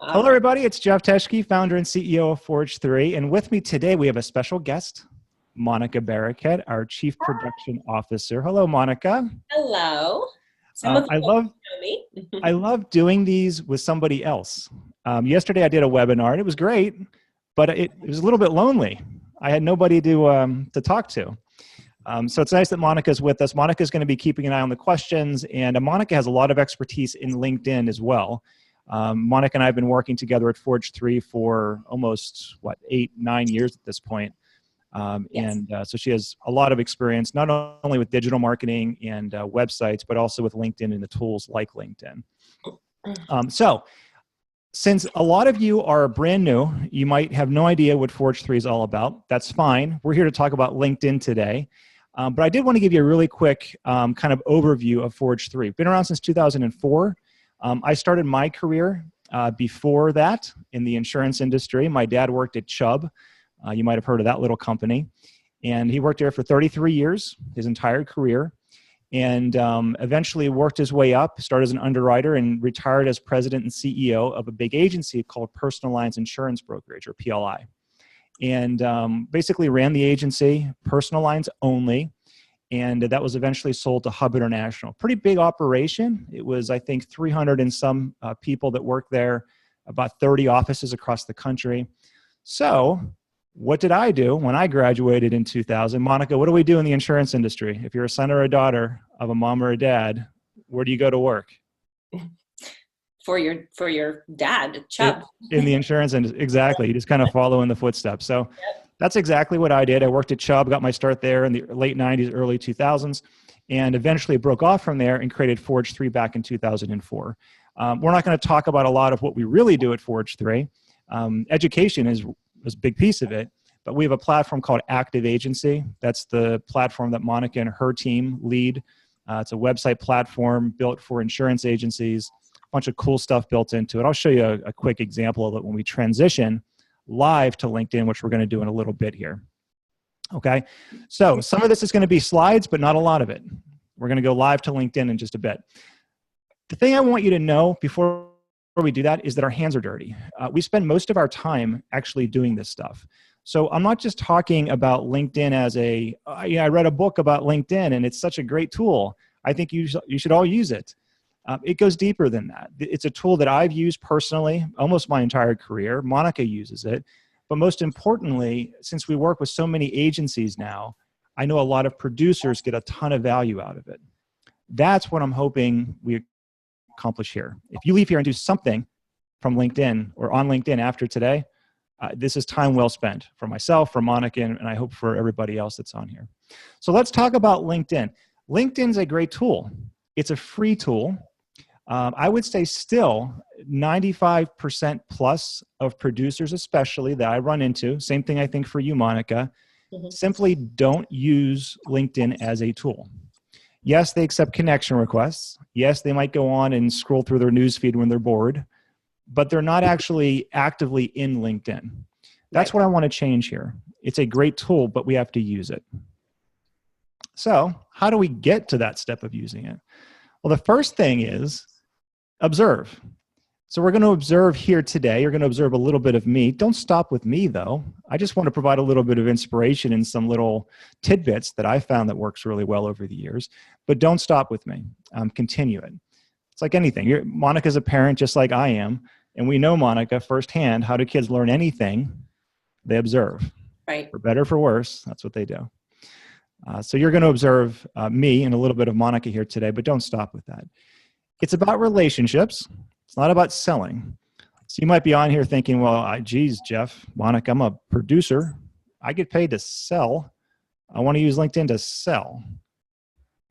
Hello, everybody. It's Jeff Teschke, founder and CEO of Forge 3. And with me today, we have a special guest, Monica Barraquette, our Chief Production Officer. Hello, Monica. Hello. Some of I you love know me. I love doing these with somebody else. Yesterday, I did a webinar, and it was great, but it was a little bit lonely. I had nobody to talk to. So it's nice that Monica's with us. Monica's going to be keeping an eye on the questions, and Monica has a lot of expertise in LinkedIn as well. Monica and I have been working together at Forge 3 for almost, 8, 9 years at this point. Yes. So she has a lot of experience, not only with digital marketing and websites, but also with LinkedIn and the tools like LinkedIn. So since a lot of you are brand new, you might have no idea what Forge 3 is all about. That's fine. We're here to talk about LinkedIn today. But I did want to give you a really quick kind of overview of Forge 3. Been around since 2004. I started my career before that in the insurance industry. My dad worked at Chubb. You might have heard of that little company. And he worked there for 33 years, his entire career, and eventually worked his way up, started as an underwriter, and retired as president and CEO of a big agency called Personal Lines Insurance Brokerage, or PLI. And basically ran the agency, personal lines only, and that was eventually sold to Hub International. Pretty big operation. It was, I think, 300 and some people that worked there, about 30 offices across the country. So what did I do when I graduated in 2000? Monica, what do we do in the insurance industry? If you're a son or a daughter of a mom or a dad, where do you go to work? For your dad, Chubb. In the insurance industry, exactly. You just kind of follow in the footsteps. So that's exactly what I did. I worked at Chubb, got my start there in the late 90s, early 2000s, and eventually broke off from there and created Forge 3 back in 2004. We're not going to talk about a lot of what we really do at Forge 3. Education is a big piece of it, but we have a platform called Active Agency. That's the platform that Monica and her team lead. It's a website platform built for insurance agencies, a bunch of cool stuff built into it. I'll show you a quick example of it when we transition live to LinkedIn, which we're going to do in a little bit here. Okay, so some of this is going to be slides, but not a lot of it. We're going to go live to LinkedIn in just a bit. The thing I want you to know before we do that is that our hands are dirty. We spend most of our time actually doing this stuff. So I'm not just talking about LinkedIn as I read a book about LinkedIn and it's such a great tool. I think you should all use it. It goes deeper than that. It's a tool that I've used personally almost my entire career. Monica uses it. But most importantly, since we work with so many agencies now, I know a lot of producers get a ton of value out of it. That's what I'm hoping we accomplish here. If you leave here and do something from LinkedIn or on LinkedIn after today, this is time well spent for myself, for Monica, and I hope for everybody else that's on here. So let's talk about LinkedIn. LinkedIn's a great tool. It's a free tool. I would say still 95% plus of producers especially that I run into, same thing I think for you, Monica, simply don't use LinkedIn as a tool. Yes, they accept connection requests. Yes, they might go on and scroll through their newsfeed when they're bored, but they're not actually actively in LinkedIn. That's what I want to change here. It's a great tool, but we have to use it. So how do we get to that step of using it? Well, the first thing is observe. So we're going to observe here today. You're going to observe a little bit of me. Don't stop with me, though. I just want to provide a little bit of inspiration and some little tidbits that I found that works really well over the years. But don't stop with me. Continue it. It's like anything. Monica's a parent just like I am. And we know, Monica, firsthand, how do kids learn anything? They observe. Right. For better or for worse, that's what they do. So you're going to observe me and a little bit of Monica here today, but don't stop with that. It's about relationships. It's not about selling. So you might be on here thinking, well, geez, Jeff, Monica, I'm a producer. I get paid to sell. I want to use LinkedIn to sell.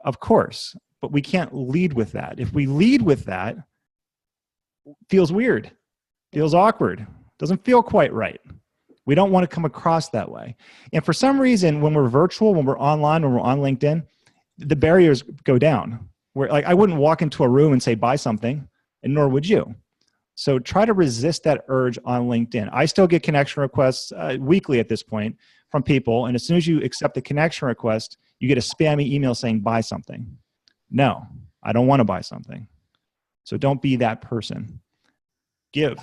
Of course, but we can't lead with that. If we lead with that, it feels weird, feels awkward, doesn't feel quite right. We don't want to come across that way. And for some reason, when we're virtual, when we're online, when we're on LinkedIn, the barriers go down. Where, like, I wouldn't walk into a room and say, buy something, and nor would you. So try to resist that urge on LinkedIn. I still get connection requests weekly at this point from people, and as soon as you accept the connection request, you get a spammy email saying, buy something. No, I don't want to buy something. So don't be that person. Give.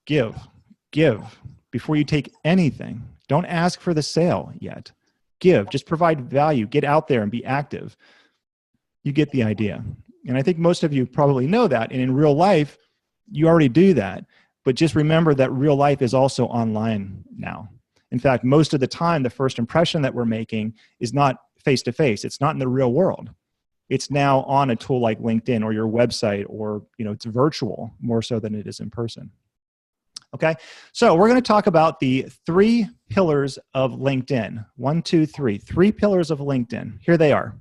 Give, give before you take anything. Don't ask for the sale yet. Give, just provide value, get out there and be active. You get the idea. And I think most of you probably know that. And in real life, you already do that. But just remember that real life is also online now. In fact, most of the time, the first impression that we're making is not face-to-face. It's not in the real world. It's now on a tool like LinkedIn or your website, or it's virtual more so than it is in person. Okay, so we're going to talk about the 3 pillars of LinkedIn. 1, 2, 3. 3 pillars of LinkedIn. Here they are: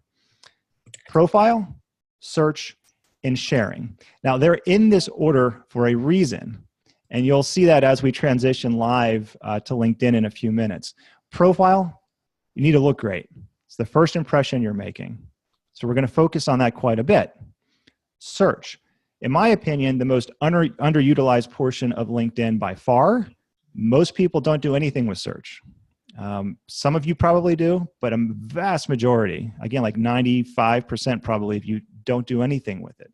profile, search, and sharing. Now, they're in this order for a reason, and you'll see that as we transition live to LinkedIn in a few minutes. Profile, you need to look great. It's the first impression you're making. So we're going to focus on that quite a bit. Search. In my opinion, the most underutilized portion of LinkedIn by far. Most people don't do anything with search. Some of you probably do, but a vast majority, again, like 95% probably, if you don't do anything with it.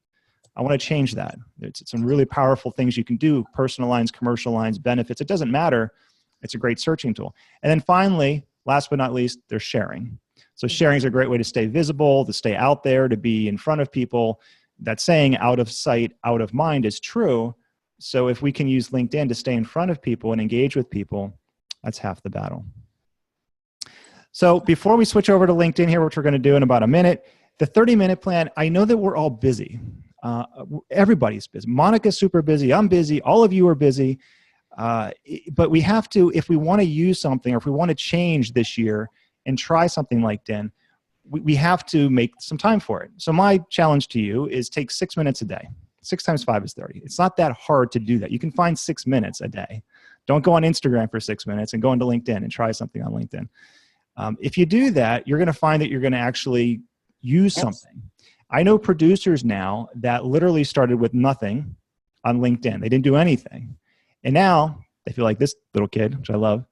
I want to change that. It's some really powerful things you can do: personal lines, commercial lines, benefits. It doesn't matter. It's a great searching tool. And then finally, last but not least, there's sharing. So sharing is a great way to stay visible, to stay out there, to be in front of people. That saying, out of sight, out of mind, is true. So if we can use LinkedIn to stay in front of people and engage with people, that's half the battle. So before we switch over to LinkedIn here, which we're going to do in about a minute, the 30-minute plan, I know that we're all busy. Everybody's busy. Monica's super busy. I'm busy. All of you are busy. But we have to, if we want to use something, or if we want to change this year and try something like LinkedIn, we have to make some time for it. So my challenge to you is take 6 minutes a day. 6 times 5 is 30. It's not that hard to do that. You can find 6 minutes a day. Don't go on Instagram for 6 minutes and go into LinkedIn and try something on LinkedIn. If you do that, you're going to find that you're going to actually use something. I know producers now that literally started with nothing on LinkedIn. They didn't do anything. And now they feel like this little kid, which I love.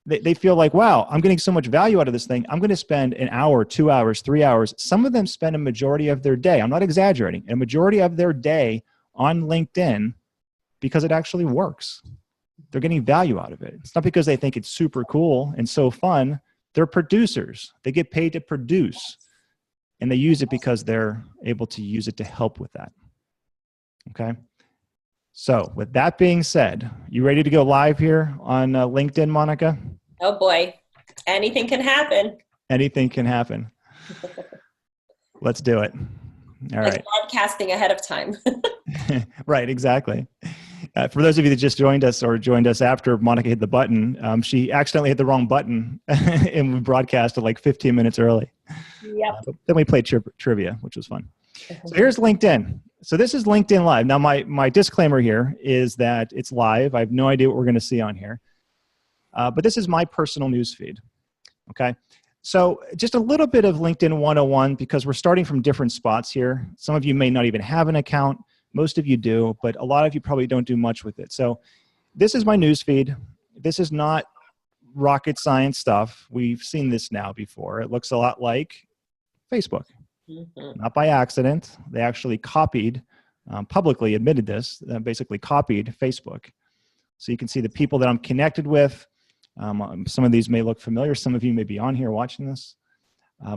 They feel like, wow, I'm getting so much value out of this thing. I'm going to spend an hour, 2 hours, 3 hours. Some of them spend a majority of their day, I'm not exaggerating, a majority of their day on LinkedIn because it actually works. They're getting value out of it. It's not because they think it's super cool and so fun. They're producers. They get paid to produce. And they use it because they're able to use it to help with that. Okay? So with that being said, you ready to go live here on LinkedIn, Monica? Oh boy, anything can happen. Anything can happen. Let's do it. All right. Broadcasting ahead of time. Right, exactly. For those of you that just joined us or joined us after Monica hit the button, she accidentally hit the wrong button and we broadcasted like 15 minutes early. Yep. Then we played trivia, which was fun. So here's LinkedIn. So this is LinkedIn Live. Now, my disclaimer here is that it's live. I have no idea what we're going to see on here. But this is my personal news feed. Okay? So just a little bit of LinkedIn 101, because we're starting from different spots here. Some of you may not even have an account. Most of you do, but a lot of you probably don't do much with it. So this is my news feed. This is not rocket science stuff. We've seen this now before. It looks a lot like Facebook. Not by accident. They actually copied, publicly admitted this, basically copied Facebook. So you can see the people that I'm connected with. Some of these may look familiar. Some of you may be on here watching this.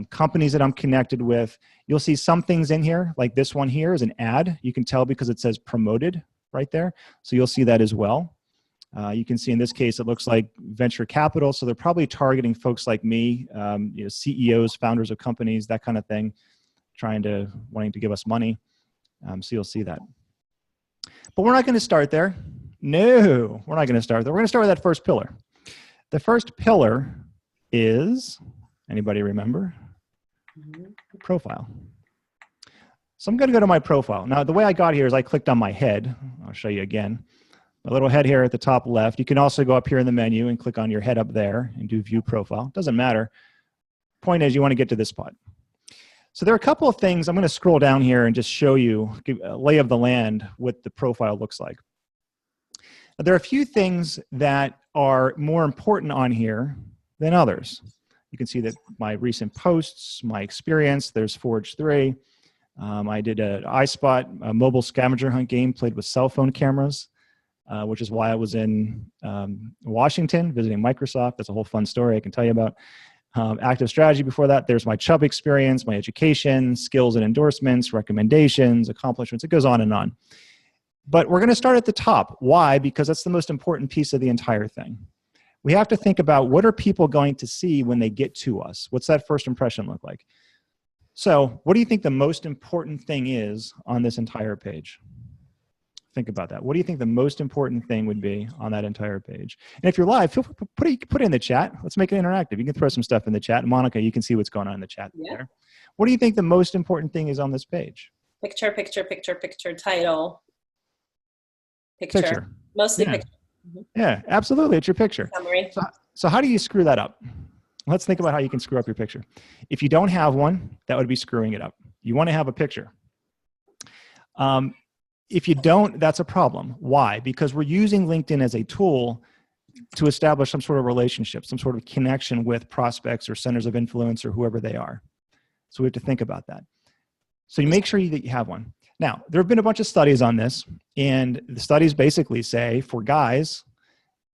Companies that I'm connected with. You'll see some things in here, like this one here is an ad. You can tell because it says promoted right there. So you'll see that as well. You can see in this case, it looks like venture capital. So they're probably targeting folks like me, CEOs, founders of companies, that kind of thing, wanting to give us money. So you'll see that. But we're not going to start there. No, we're not going to start there. We're going to start with that first pillar. The first pillar is, anybody remember? Profile. So I'm going to go to my profile. Now, the way I got here is I clicked on my head. I'll show you again. My little head here at the top left. You can also go up here in the menu and click on your head up there and do view profile. Doesn't matter. Point is, you want to get to this spot. So there are a couple of things. I'm going to scroll down here and just show you a lay of the land, what the profile looks like. Now, there are a few things that are more important on here than others. You can see that my recent posts, my experience, there's Forge 3. I did an iSpot, a mobile scavenger hunt game, played with cell phone cameras. which is why I was in Washington visiting Microsoft. That's a whole fun story I can tell you about. Active strategy before that. There's my Chubb experience, my education, skills and endorsements, recommendations, accomplishments. It goes on and on. But we're going to start at the top. Why? Because that's the most important piece of the entire thing. We have to think about what are people going to see when they get to us? What's that first impression look like? So what do you think the most important thing is on this entire page? Think about that. What do you think the most important thing would be on that entire page? And if you're live, feel free to put it in the chat. Let's make it interactive. You can throw some stuff in the chat. Monica, you can see what's going on in the chat there. What do you think the most important thing is on this page? Picture, title. Picture. Mostly picture. Yeah, absolutely. It's your picture. Summary. So how do you screw that up? Let's think about how you can screw up your picture. If you don't have one, that would be screwing it up. You want to have a picture. If you don't, that's a problem. Why? Because we're using LinkedIn as a tool to establish some sort of relationship, some sort of connection with prospects or centers of influence or whoever they are. So we have to think about that. So you make sure that you have one. Now, there have been a bunch of studies on this, and the studies basically say for guys,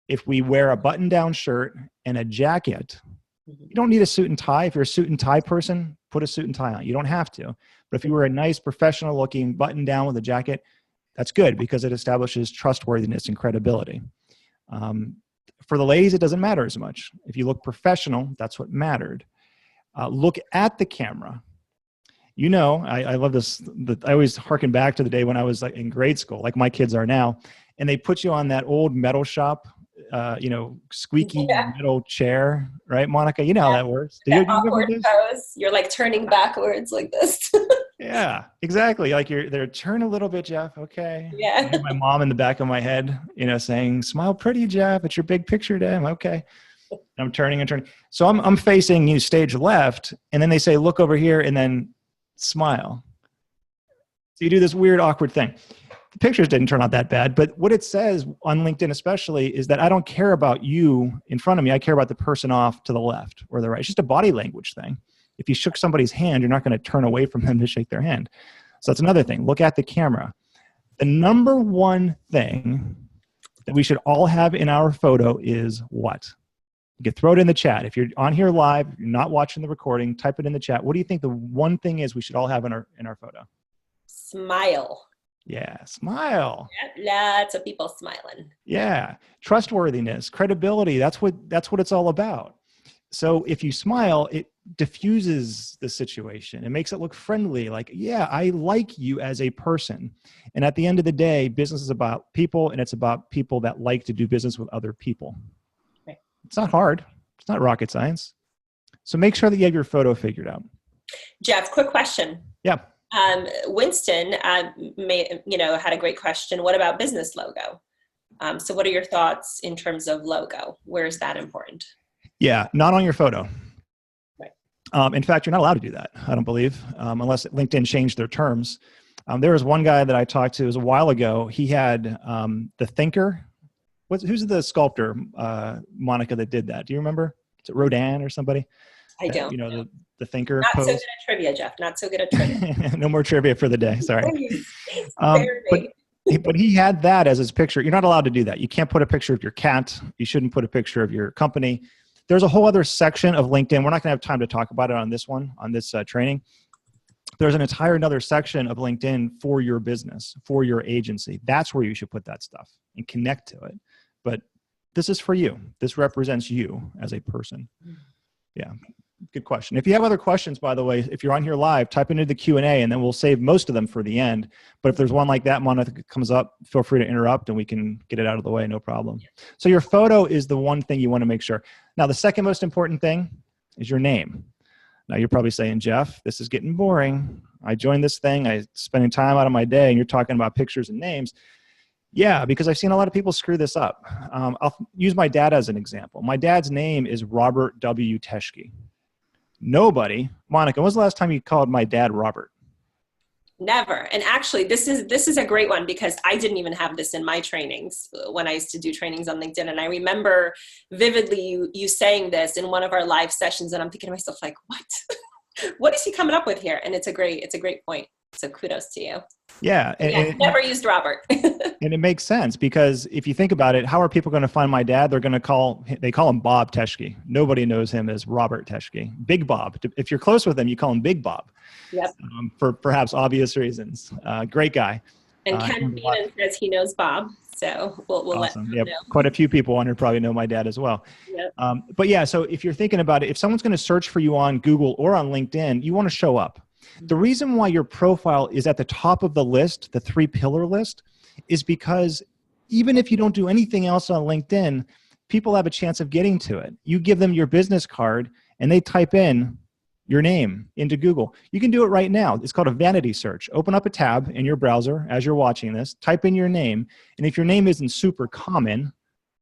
if we wear a button-down shirt and a jacket, you don't need a suit and tie. If you're a suit and tie person, put a suit and tie on. You don't have to. But if you wear a nice professional-looking button-down with a jacket, that's good because it establishes trustworthiness and credibility. For the ladies, it doesn't matter as much. If you look professional, that's what mattered. Look at the camera. You know, I love this. I always harken back to the day when I was in grade school, like my kids are now, and they put you on that old metal shop, squeaky metal chair, right, Monica? You know how that works. Do you awkward pose. You're like turning backwards like this. Yeah, exactly. Like they're turn a little bit, Jeff. Okay. Yeah. My mom in the back of my head, saying, "Smile pretty, Jeff. It's your big picture day." I'm okay. I'm turning and turning. So I'm facing you stage left, and then they say, "Look over here," and then smile. So you do this weird, awkward thing. The pictures didn't turn out that bad, but what it says on LinkedIn especially is that I don't care about you in front of me. I care about the person off to the left or the right. It's just a body language thing. If you shook somebody's hand, you're not going to turn away from them to shake their hand. So that's another thing. Look at the camera. The number one thing that we should all have in our photo is what? You can throw it in the chat. If you're on here live, you're not watching the recording, type it in the chat. What do you think the one thing is we should all have in our photo? Smile. Yeah, smile. Yeah, lots of people smiling. Yeah, trustworthiness, credibility. That's what it's all about. So if you smile, it diffuses the situation. It makes it look friendly. Like, yeah, I like you as a person. And at the end of the day, business is about people, and it's about people that like to do business with other people. Right. It's not hard. It's not rocket science. So make sure that you have your photo figured out. Jeff, quick question. Yeah. Winston had a great question. What about business logo? So what are your thoughts in terms of logo? Where is that important? Yeah, not on your photo. Right. In fact, you're not allowed to do that, I don't believe, unless LinkedIn changed their terms. There was one guy that I talked to, it was a while ago. He had the Thinker. Who's the sculptor, Monica, that did that? Do you remember? Is it Rodin or somebody? I don't. The Thinker Not pose. so good at trivia, Jeff. Not so good at trivia. No more trivia for the day. Sorry. Please. But he had that as his picture. You're not allowed to do that. You can't put a picture of your cat. You shouldn't put a picture of your company. There's a whole other section of LinkedIn. We're not going to have time to talk about it on this training. There's an entire another section of LinkedIn for your business, for your agency. That's where you should put that stuff and connect to it. But this is for you. This represents you as a person. Yeah. Good question. If you have other questions, by the way, if you're on here live, type into the Q&A and then we'll save most of them for the end. But if there's one like that, Monica, that comes up, feel free to interrupt and we can get it out of the way, no problem. So your photo is the one thing you want to make sure. Now, the second most important thing is your name. Now, you're probably saying, Jeff, this is getting boring. I joined this thing. I'm spending time out of my day and you're talking about pictures and names. Yeah, because I've seen a lot of people screw this up. I'll use my dad as an example. My dad's name is Robert W. Teschke. Nobody, Monica, when was the last time you called my dad Robert? Never. And actually, this is a great one because I didn't even have this in my trainings when I used to do trainings on LinkedIn. And I remember vividly you saying this in one of our live sessions, and I'm thinking to myself, like, what? What is he coming up with here? And it's a great point. So kudos to you. Yeah. Yeah, never used Robert. And it makes sense because if you think about it, how are people going to find my dad? They call him Bob Teschke. Nobody knows him as Robert Teschke. Big Bob. If you're close with him, you call him Big Bob, Yep. for perhaps obvious reasons. Great guy. And Ken Beanan says he knows Bob. So we'll let Awesome. him Yep. know. Quite a few people on here probably know my dad as well. Yep. But yeah, so if you're thinking about it, if someone's going to search for you on Google or on LinkedIn, you want to show up. The reason why your profile is at the top of the list, the 3-pillar list, is because even if you don't do anything else on LinkedIn, people have a chance of getting to it. You give them your business card and they type in your name into Google. You can do it right now. It's called a vanity search. Open up a tab in your browser as you're watching this, type in your name, and if your name isn't super common,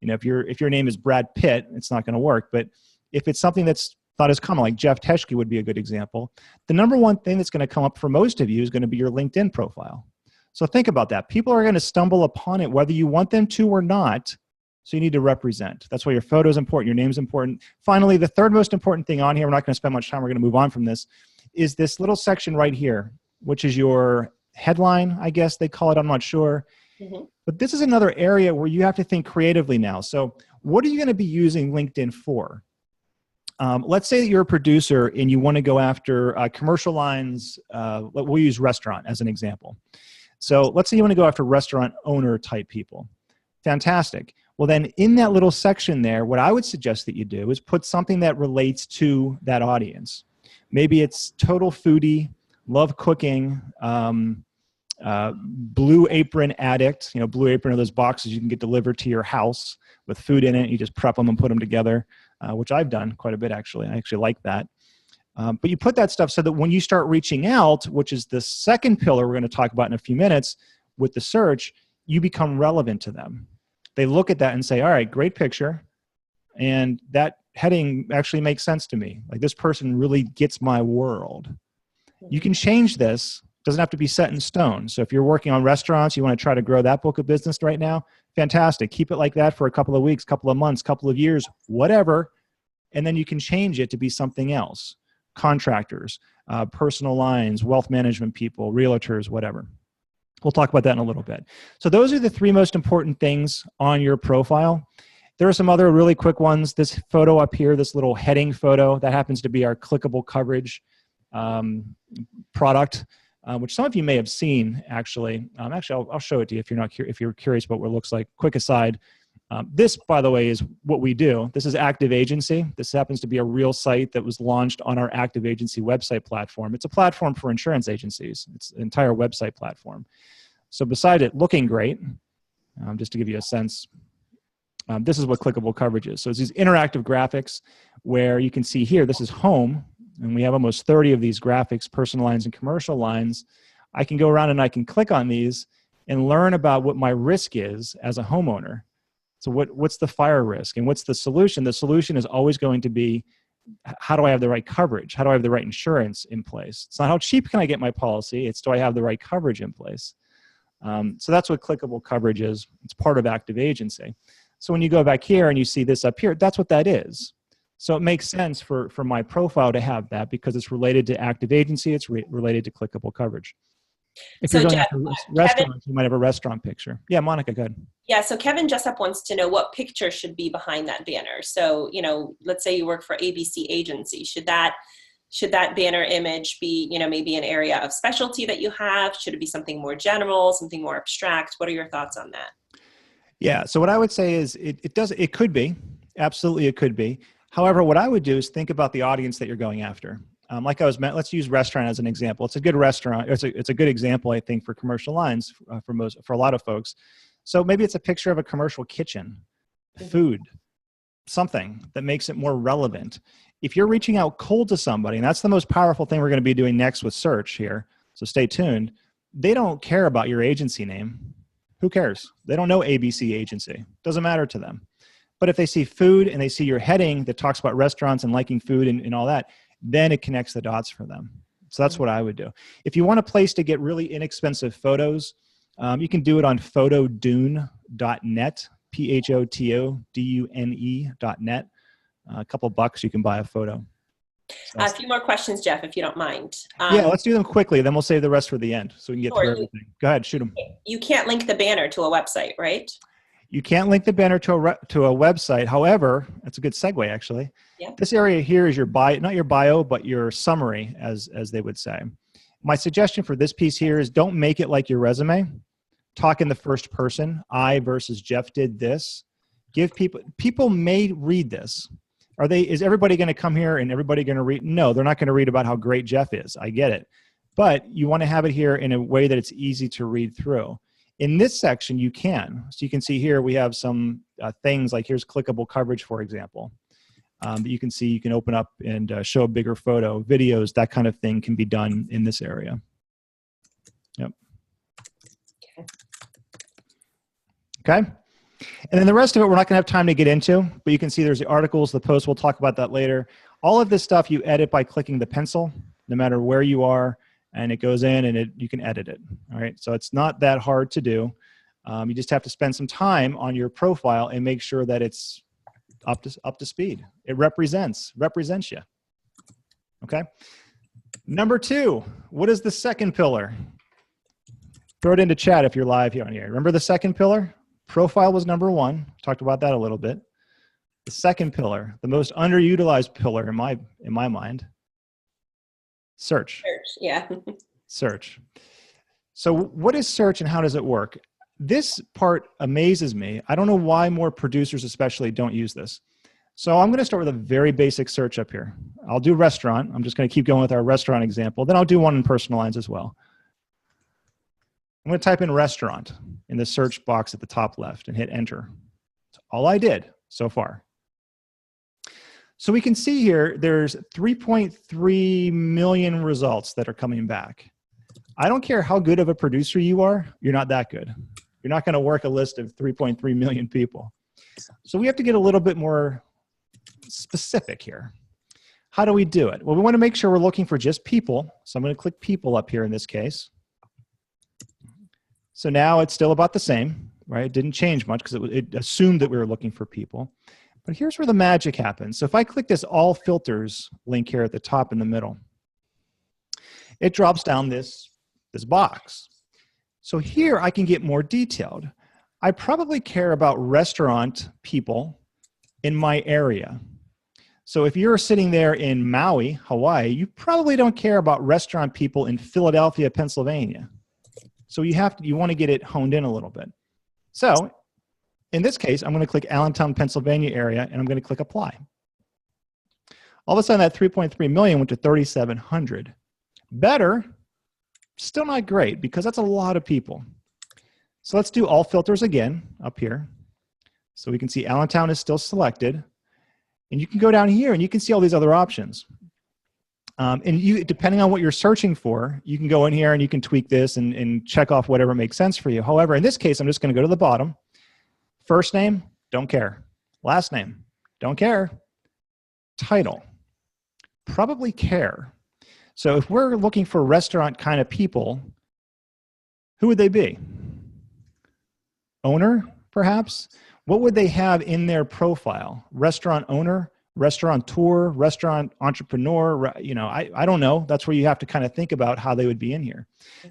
if your name is Brad Pitt, it's not going to work. But if it's something that's not as common, like Jeff Teschke would be a good example, the number one thing that's going to come up for most of you is going to be your LinkedIn profile. So think about that. People are going to stumble upon it whether you want them to or not. So you need to represent. That's why your photo is important, your name is important. Finally, the third most important thing on here, we're not going to spend much time, we're going to move on from this, is this little section right here, which is your headline, I guess they call it, I'm not sure. Mm-hmm. But this is another area where you have to think creatively now. So what are you going to be using LinkedIn for? Let's say that you're a producer and you want to go after commercial lines. We'll use restaurant as an example. So let's say you want to go after restaurant owner type people. Fantastic. Well, then in that little section there, what I would suggest that you do is put something that relates to that audience. Maybe it's total foodie, love cooking, Blue Apron addict. Blue Apron are those boxes you can get delivered to your house with food in it. You just prep them and put them together, which I've done quite a bit, actually. I actually like that. But you put that stuff so that when you start reaching out, which is the second pillar we're going to talk about in a few minutes with the search, you become relevant to them. They look at that and say, all right, great picture. And that heading actually makes sense to me. Like, this person really gets my world. You can change this. It doesn't have to be set in stone. So if you're working on restaurants, you want to try to grow that book of business right now, fantastic. Keep it like that for a couple of weeks, couple of months, couple of years, whatever. And then you can change it to be something else. Contractors, personal lines, wealth management people, realtors, whatever. We'll talk about that in a little bit. So those are the 3 most important things on your profile. There are some other really quick ones. This photo up here, this little heading photo, that happens to be our clickable coverage product, which some of you may have seen, actually. I'll show it to you if you're curious about what it looks like. Quick aside. This, by the way, is what we do. This is Active Agency. This happens to be a real site that was launched on our Active Agency website platform. It's a platform for insurance agencies. It's an entire website platform. So beside it looking great, just to give you a sense, this is what clickable coverage is. So it's these interactive graphics where you can see here, this is home, and we have almost 30 of these graphics, personal lines and commercial lines. I can go around and I can click on these and learn about what my risk is as a homeowner. So what's the fire risk and what's the solution? The solution is always going to be, how do I have the right coverage? How do I have the right insurance in place? It's not how cheap can I get my policy. It's, do I have the right coverage in place? So that's what clickable coverage is. It's part of Active Agency. So when you go back here and you see this up here, that's what that is. So it makes sense for my profile to have that because it's related to Active Agency. It's related to clickable coverage. If you're going after restaurants, you might have a restaurant picture. Yeah, Monica, go ahead. Yeah, so Kevin Jessup wants to know what picture should be behind that banner. So, let's say you work for ABC Agency. Should that banner image be, maybe an area of specialty that you have? Should it be something more general, something more abstract? What are your thoughts on that? Yeah, so what I would say is it could be. Absolutely, it could be. However, what I would do is think about the audience that you're going after. Let's use restaurant as an example. It's a good restaurant. It's a good example, I think, for commercial lines for a lot of folks. So maybe it's a picture of a commercial kitchen, food, something that makes it more relevant. If you're reaching out cold to somebody, and that's the most powerful thing we're going to be doing next with search here, so stay tuned, they don't care about your agency name. Who cares? They don't know ABC Agency. Doesn't matter to them. But if they see food and they see your heading that talks about restaurants and liking food and all that, then it connects the dots for them. So that's what I would do. If you want a place to get really inexpensive photos, you can do it on photodune.net, photodune.net. A couple bucks, you can buy a photo. So, A few more questions, Jeff, if you don't mind. yeah, let's do them quickly. Then we'll save the rest for the end so we can get through everything. Go ahead, shoot them. You can't link the banner to a website, right? You can't link the banner to a website. However, that's a good segue, actually. Yeah. This area here is your bio, not your bio, but your summary, as they would say. My suggestion for this piece here is don't make it like your resume. Talk in the first person. I versus Jeff did this. Give people may read this. Is everybody going to come here and everybody going to read? No, they're not going to read about how great Jeff is. I get it. But you want to have it here in a way that it's easy to read through. In this section, you can. So you can see here we have some things like here's clickable coverage, for example. That you can see, you can open up and show a bigger photo, videos, that kind of thing can be done in this area. Yep. Okay. And then the rest of it, we're not going to have time to get into, but you can see there's the articles, the posts. We'll talk about that later. All of this stuff you edit by clicking the pencil, no matter where you are, and it goes in and you can edit it. All right. So it's not that hard to do. You just have to spend some time on your profile and make sure that it's up to speed. It represents you. Okay. Number 2, what is the second pillar? Throw it into chat if you're live here on here. Remember the second pillar? Profile was number 1. Talked about that a little bit. The second pillar, the most underutilized pillar in my mind, search. Search, yeah. Search. So what is search and how does it work? This part amazes me. I don't know why more producers especially don't use this. So I'm going to start with a very basic search up here. I'll do restaurant. I'm just going to keep going with our restaurant example. Then I'll do one in personal lines as well. I'm going to type in restaurant in the search box at the top left and hit enter. That's all I did so far. So we can see here there's 3.3 million results that are coming back. I don't care how good of a producer you are, you're not that good. You're not going to work a list of 3.3 million people. So we have to get a little bit more specific here. How do we do it? Well, we want to make sure we're looking for just people. So I'm going to click people up here in this case. So now it's still about the same, right? It didn't change much because it assumed that we were looking for people. But here's where the magic happens. So if I click this all filters link here at the top in the middle, it drops down this box. So here I can get more detailed. I probably care about restaurant people in my area. So if you're sitting there in Maui, Hawaii, you probably don't care about restaurant people in Philadelphia, Pennsylvania. So you want to get it honed in a little bit. So in this case, I'm going to click Allentown, Pennsylvania area, and I'm going to click apply. All of a sudden that 3.3 million went to 3,700. Better, still not great because that's a lot of people. So let's do all filters again up here. So we can see Allentown is still selected. And you can go down here and you can see all these other options. And depending on what you're searching for, you can go in here and you can tweak this and check off whatever makes sense for you. However, in this case, I'm just going to go to the bottom. First name, don't care. Last name, don't care. Title, probably care. So if we're looking for restaurant kind of people, who would they be? Owner, perhaps? What would they have in their profile? Restaurant owner, restaurateur, restaurant entrepreneur, I don't know. That's where you have to kind of think about how they would be in here.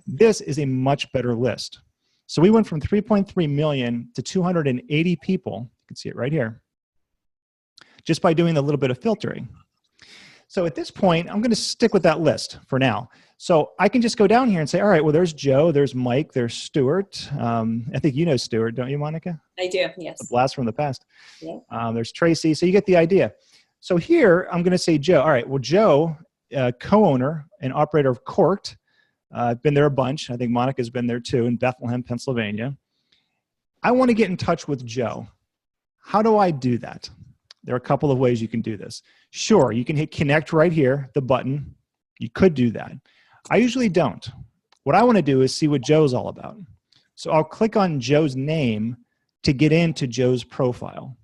This is a much better list. So we went from 3.3 million to 280 people. You can see it right here, just by doing a little bit of filtering. So at this point, I'm going to stick with that list for now. So I can just go down here and say, all right, well, there's Joe, there's Mike, there's Stuart. I think you know Stuart, don't you, Monica? I do, yes. A blast from the past. Yeah. There's Tracy. So you get the idea. So here, I'm going to say Joe. All right, well, Joe, co-owner and operator of Court. I've been there a bunch. I think Monica's been there too in Bethlehem, Pennsylvania. I want to get in touch with Joe. How do I do that? There are a couple of ways you can do this. Sure, you can hit connect right here, the button. You could do that. I usually don't. What I want to do is see what Joe's all about. So I'll click on Joe's name to get into Joe's profile.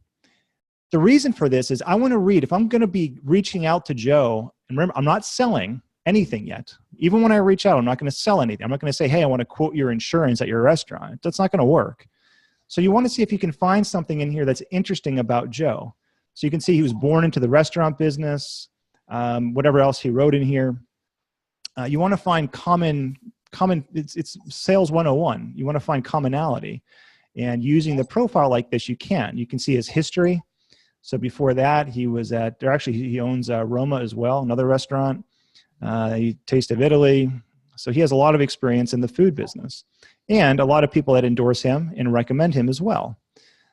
The reason for this is I want to read, if I'm going to be reaching out to Joe, and remember, I'm not selling anything yet. Even when I reach out, I'm not going to sell anything. I'm not going to say, hey, I want to quote your insurance at your restaurant. That's not going to work. So you want to see if you can find something in here that's interesting about Joe. So you can see he was born into the restaurant business. whatever else he wrote in here. You want to find it's sales 101. You want to find commonality. And using the profile like this, you can see his history. So before that, he was he owns Roma as well, another restaurant. He Taste of Italy. So he has a lot of experience in the food business and a lot of people that endorse him and recommend him as well.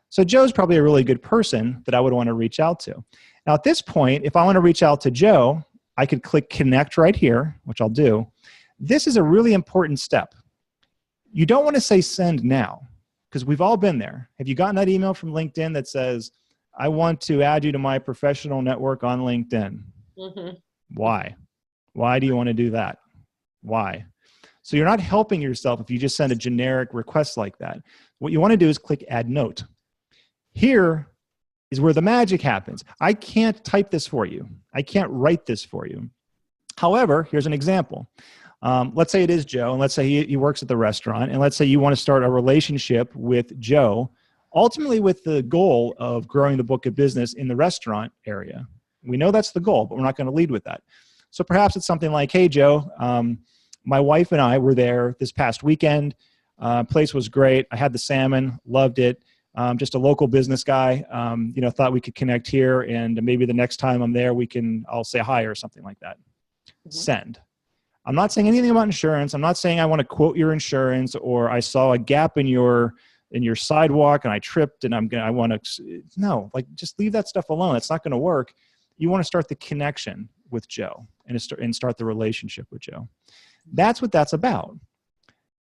So Joe's probably a really good person that I would want to reach out to. Now at this point, if I want to reach out to Joe, I could click connect right here, which I'll do. This is a really important step. You don't want to say send now because we've all been there. Have you gotten that email from LinkedIn that says, I want to add you to my professional network on LinkedIn? Mm-hmm. Why? Why do you want to do that? Why? So you're not helping yourself if you just send a generic request like that. What you want to do is click add note. Here is where the magic happens. I can't type this for you. I can't write this for you. However, here's an example. Let's say it is Joe, and let's say he works at the restaurant, and let's say you want to start a relationship with Joe, ultimately with the goal of growing the book of business in the restaurant area. We know that's the goal, but we're not going to lead with that. So perhaps it's something like, hey, Joe, my wife and I were there this past weekend. Place was great. I had the salmon, loved it. Just a local business guy, thought we could connect here, and maybe the next time I'm there, I'll say hi or something like that. Mm-hmm. Send. I'm not saying anything about insurance. I'm not saying I want to quote your insurance, or I saw a gap in your sidewalk and I tripped and no, just leave that stuff alone. It's not going to work. You want to start the connection with Joe and start the relationship with Joe. That's what that's about.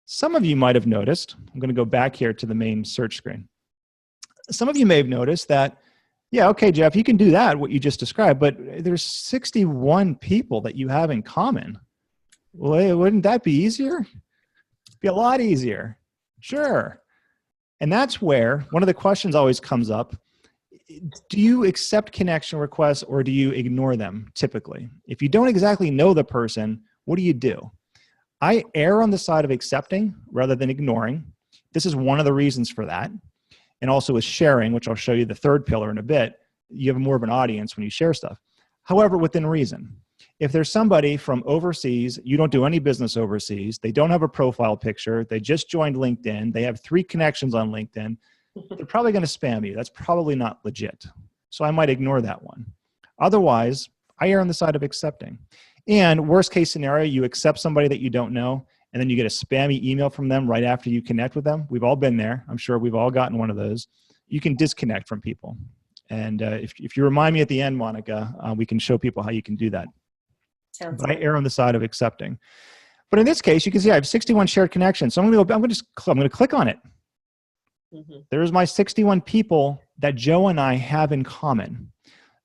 Some of you might have noticed, I'm going to go back here to the main search screen. Some of you may have noticed that, yeah, okay, Jeff, you can do that, what you just described, but there's 61 people that you have in common. Well, wouldn't that be easier? Be a lot easier. Sure. And that's where one of the questions always comes up. Do you accept connection requests or do you ignore them typically? If you don't exactly know the person, what do? I err on the side of accepting rather than ignoring. This is one of the reasons for that. And also with sharing, which I'll show you the third pillar in a bit, you have more of an audience when you share stuff. However, within reason. If there's somebody from overseas, you don't do any business overseas, they don't have a profile picture, they just joined LinkedIn, they have 3 connections on LinkedIn, they're probably going to spam you. That's probably not legit. So I might ignore that one. Otherwise, I err on the side of accepting. And worst case scenario, you accept somebody that you don't know, and then you get a spammy email from them right after you connect with them. We've all been there. I'm sure we've all gotten one of those. You can disconnect from people. And if you remind me at the end, Monica, we can show people how you can do that. But I err on the side of accepting. But in this case, you can see I have 61 shared connections. So I'm going to click on it. Mm-hmm. There's my 61 people that Joe and I have in common.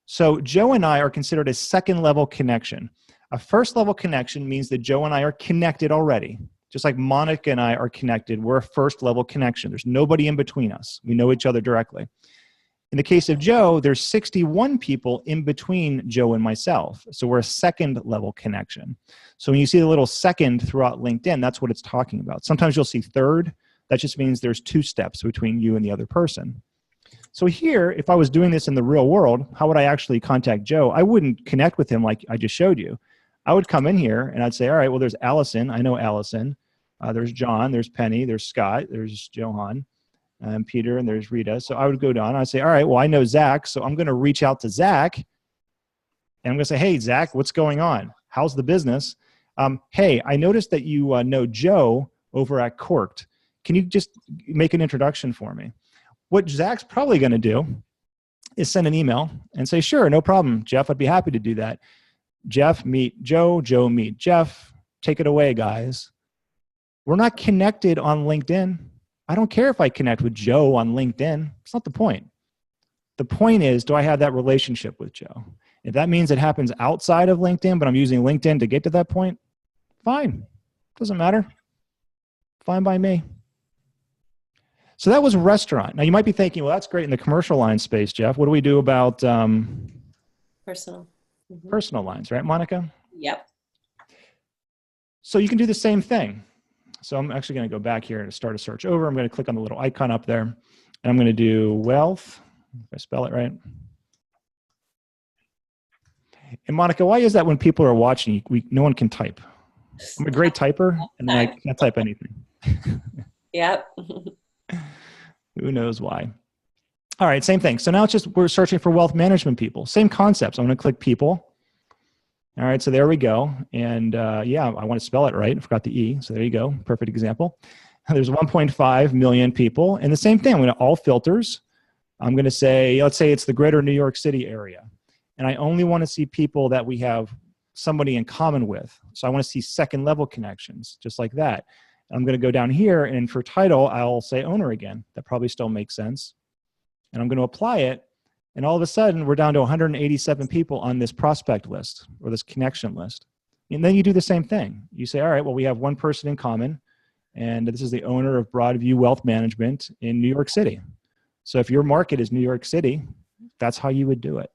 So Joe and I are considered a second level connection. A first level connection means that Joe and I are connected already. Just like Monica and I are connected, we're a first level connection. There's nobody in between us. We know each other directly. In the case of Joe, there's 61 people in between Joe and myself. So we're a second level connection. So when you see the little second throughout LinkedIn, that's what it's talking about. Sometimes you'll see third. That just means there's 2 steps between you and the other person. So here, if I was doing this in the real world, how would I actually contact Joe? I wouldn't connect with him like I just showed you. I would come in here and I'd say, all right, well, there's Allison. I know Allison. There's John. There's Penny. There's Scott. There's Johan. And Peter, and there's Rita. So I would go down and I'd say, all right, well, I know Zach, so I'm going to reach out to Zach, and I'm going to say, hey, Zach, what's going on? How's the business? Hey, I noticed that you know Joe over at Corked. Can you just make an introduction for me? What Zach's probably going to do is send an email and say, sure, no problem, Jeff, I'd be happy to do that. Jeff, meet Joe. Joe, meet Jeff. Take it away, guys. We're not connected on LinkedIn. I don't care if I connect with Joe on LinkedIn. It's not the point. The point is, do I have that relationship with Joe? If that means it happens outside of LinkedIn, but I'm using LinkedIn to get to that point, fine. Doesn't matter. Fine by me. So that was restaurant. Now you might be thinking, well, that's great in the commercial line space, Jeff. What do we do about personal? Mm-hmm. Personal lines, right, Monica? Yep. So you can do the same thing. So I'm actually going to go back here and start a search over. I'm going to click on the little icon up there, and I'm going to do wealth, if I spell it right. And Monica, why is that when people are watching, no one can type? I'm a great typer, and then I can't type anything. Yep. Who knows why? All right, same thing. So now it's just we're searching for wealth management people. Same concepts. I'm going to click people. All right, so there we go. And yeah, I want to spell it right. I forgot the E. So there you go. Perfect example. There's 1.5 million people. And the same thing, I'm going to all filters. I'm going to say, let's say it's the greater New York City area. And I only want to see people that we have somebody in common with. So I want to see second level connections, just like that. I'm going to go down here, and for title, I'll say owner again. That probably still makes sense. And I'm going to apply it. And all of a sudden, we're down to 187 people on this prospect list or this connection list. And then you do the same thing. You say, all right, well, we have one person in common, and this is the owner of Broadview Wealth Management in New York City. So if your market is New York City, that's how you would do it.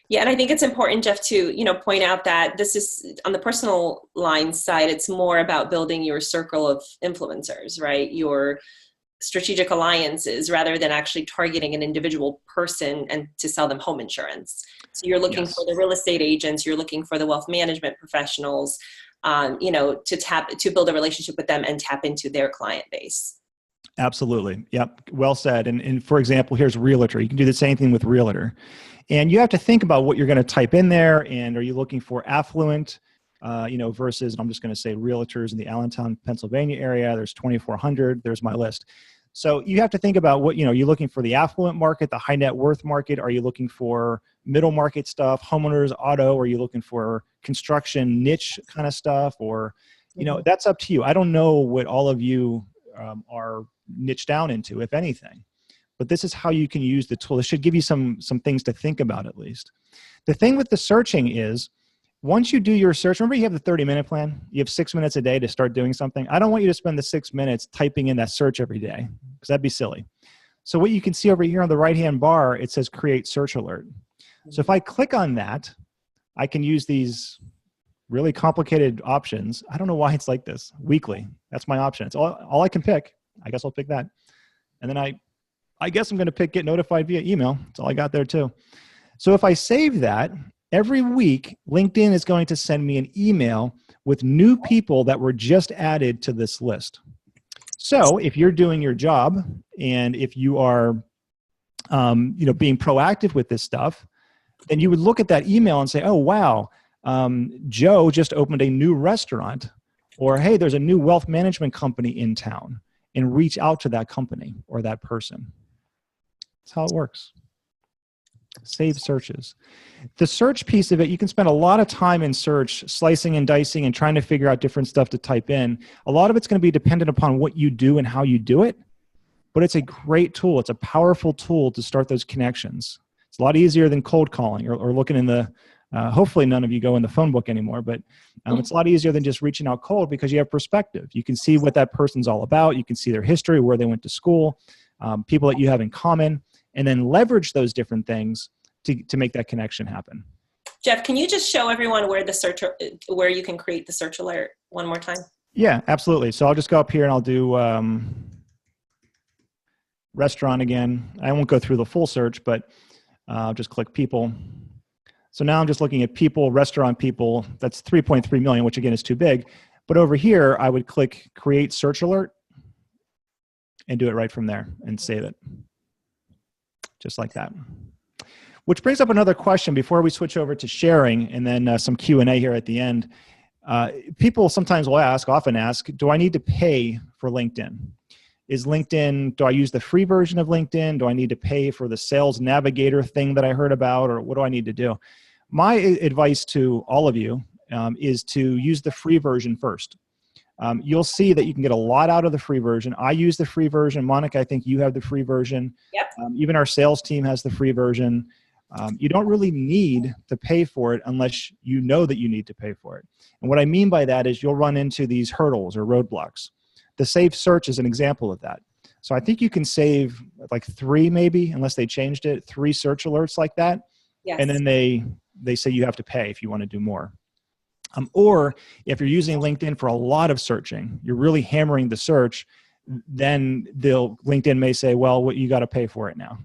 Yeah, and I think it's important, Jeff, to point out that this is on the personal line side. It's more about building your circle of influencers, right? Your strategic alliances, rather than actually targeting an individual person and to sell them home insurance. So you're looking for the real estate agents, you're looking for the wealth management professionals, to build a relationship with them and tap into their client base. Absolutely. Yep. Well said. And for example, here's realtor. You can do the same thing with realtor. And you have to think about what you're going to type in there. And are you looking for affluent, versus, I'm just going to say realtors in the Allentown, Pennsylvania area. There's 2,400. There's my list. So you have to think about what, you're looking for the affluent market, the high net worth market. Are you looking for middle market stuff, homeowners, auto? Are you looking for construction niche kind of stuff? Or, that's up to you. I don't know what all of you are niche down into, if anything. But this is how you can use the tool. It should give you some things to think about at least. The thing with the searching is, once you do your search, remember you have the 30-minute plan? You have 6 minutes a day to start doing something. I don't want you to spend the 6 minutes typing in that search every day, because that'd be silly. So what you can see over here on the right-hand bar, it says create search alert. So if I click on that, I can use these really complicated options. I don't know why it's like this. Weekly, that's my option. It's all I can pick. I guess I'll pick that. And then I guess I'm going to pick get notified via email. That's all I got there too. So if I save that, every week, LinkedIn is going to send me an email with new people that were just added to this list. So if you're doing your job and if you are, being proactive with this stuff, then you would look at that email and say, oh, wow, Joe just opened a new restaurant, or, hey, there's a new wealth management company in town, and reach out to that company or that person. That's how it works. Save searches. The search piece of it, you can spend a lot of time in search, slicing and dicing and trying to figure out different stuff to type in. A lot of it's going to be dependent upon what you do and how you do it, but it's a great tool. It's a powerful tool to start those connections. It's a lot easier than cold calling or looking in the, hopefully none of you go in the phone book anymore, but it's a lot easier than just reaching out cold because you have perspective. You can see what that person's all about. You can see their history, where they went to school, people that you have in common, and then leverage those different things to make that connection happen. Jeff, can you just show everyone where you can create the search alert one more time? Yeah, absolutely. So I'll just go up here and I'll do restaurant again. I won't go through the full search, but I'll just click people. So now I'm just looking at people, restaurant people. That's 3.3 million, which again is too big. But over here, I would click create search alert and do it right from there and save it. Just like that. Which brings up another question before we switch over to sharing and then some Q&A here at the end. People sometimes will often ask, do I need to pay for LinkedIn? Do I use the free version of LinkedIn? Do I need to pay for the sales navigator thing that I heard about, or what do I need to do? My advice to all of you is to use the free version first. You'll see that you can get a lot out of the free version. I use the free version. Monica, I think you have the free version. Yep. Even our sales team has the free version. You don't really need to pay for it unless you know that you need to pay for it. And what I mean by that is you'll run into these hurdles or roadblocks. The save search is an example of that. So I think you can save like 3 maybe, unless they changed it, 3 search alerts like that. Yes. And then they say you have to pay if you want to do more. Or if you're using LinkedIn for a lot of searching, you're really hammering the search, then LinkedIn may say, well, you got to pay for it now.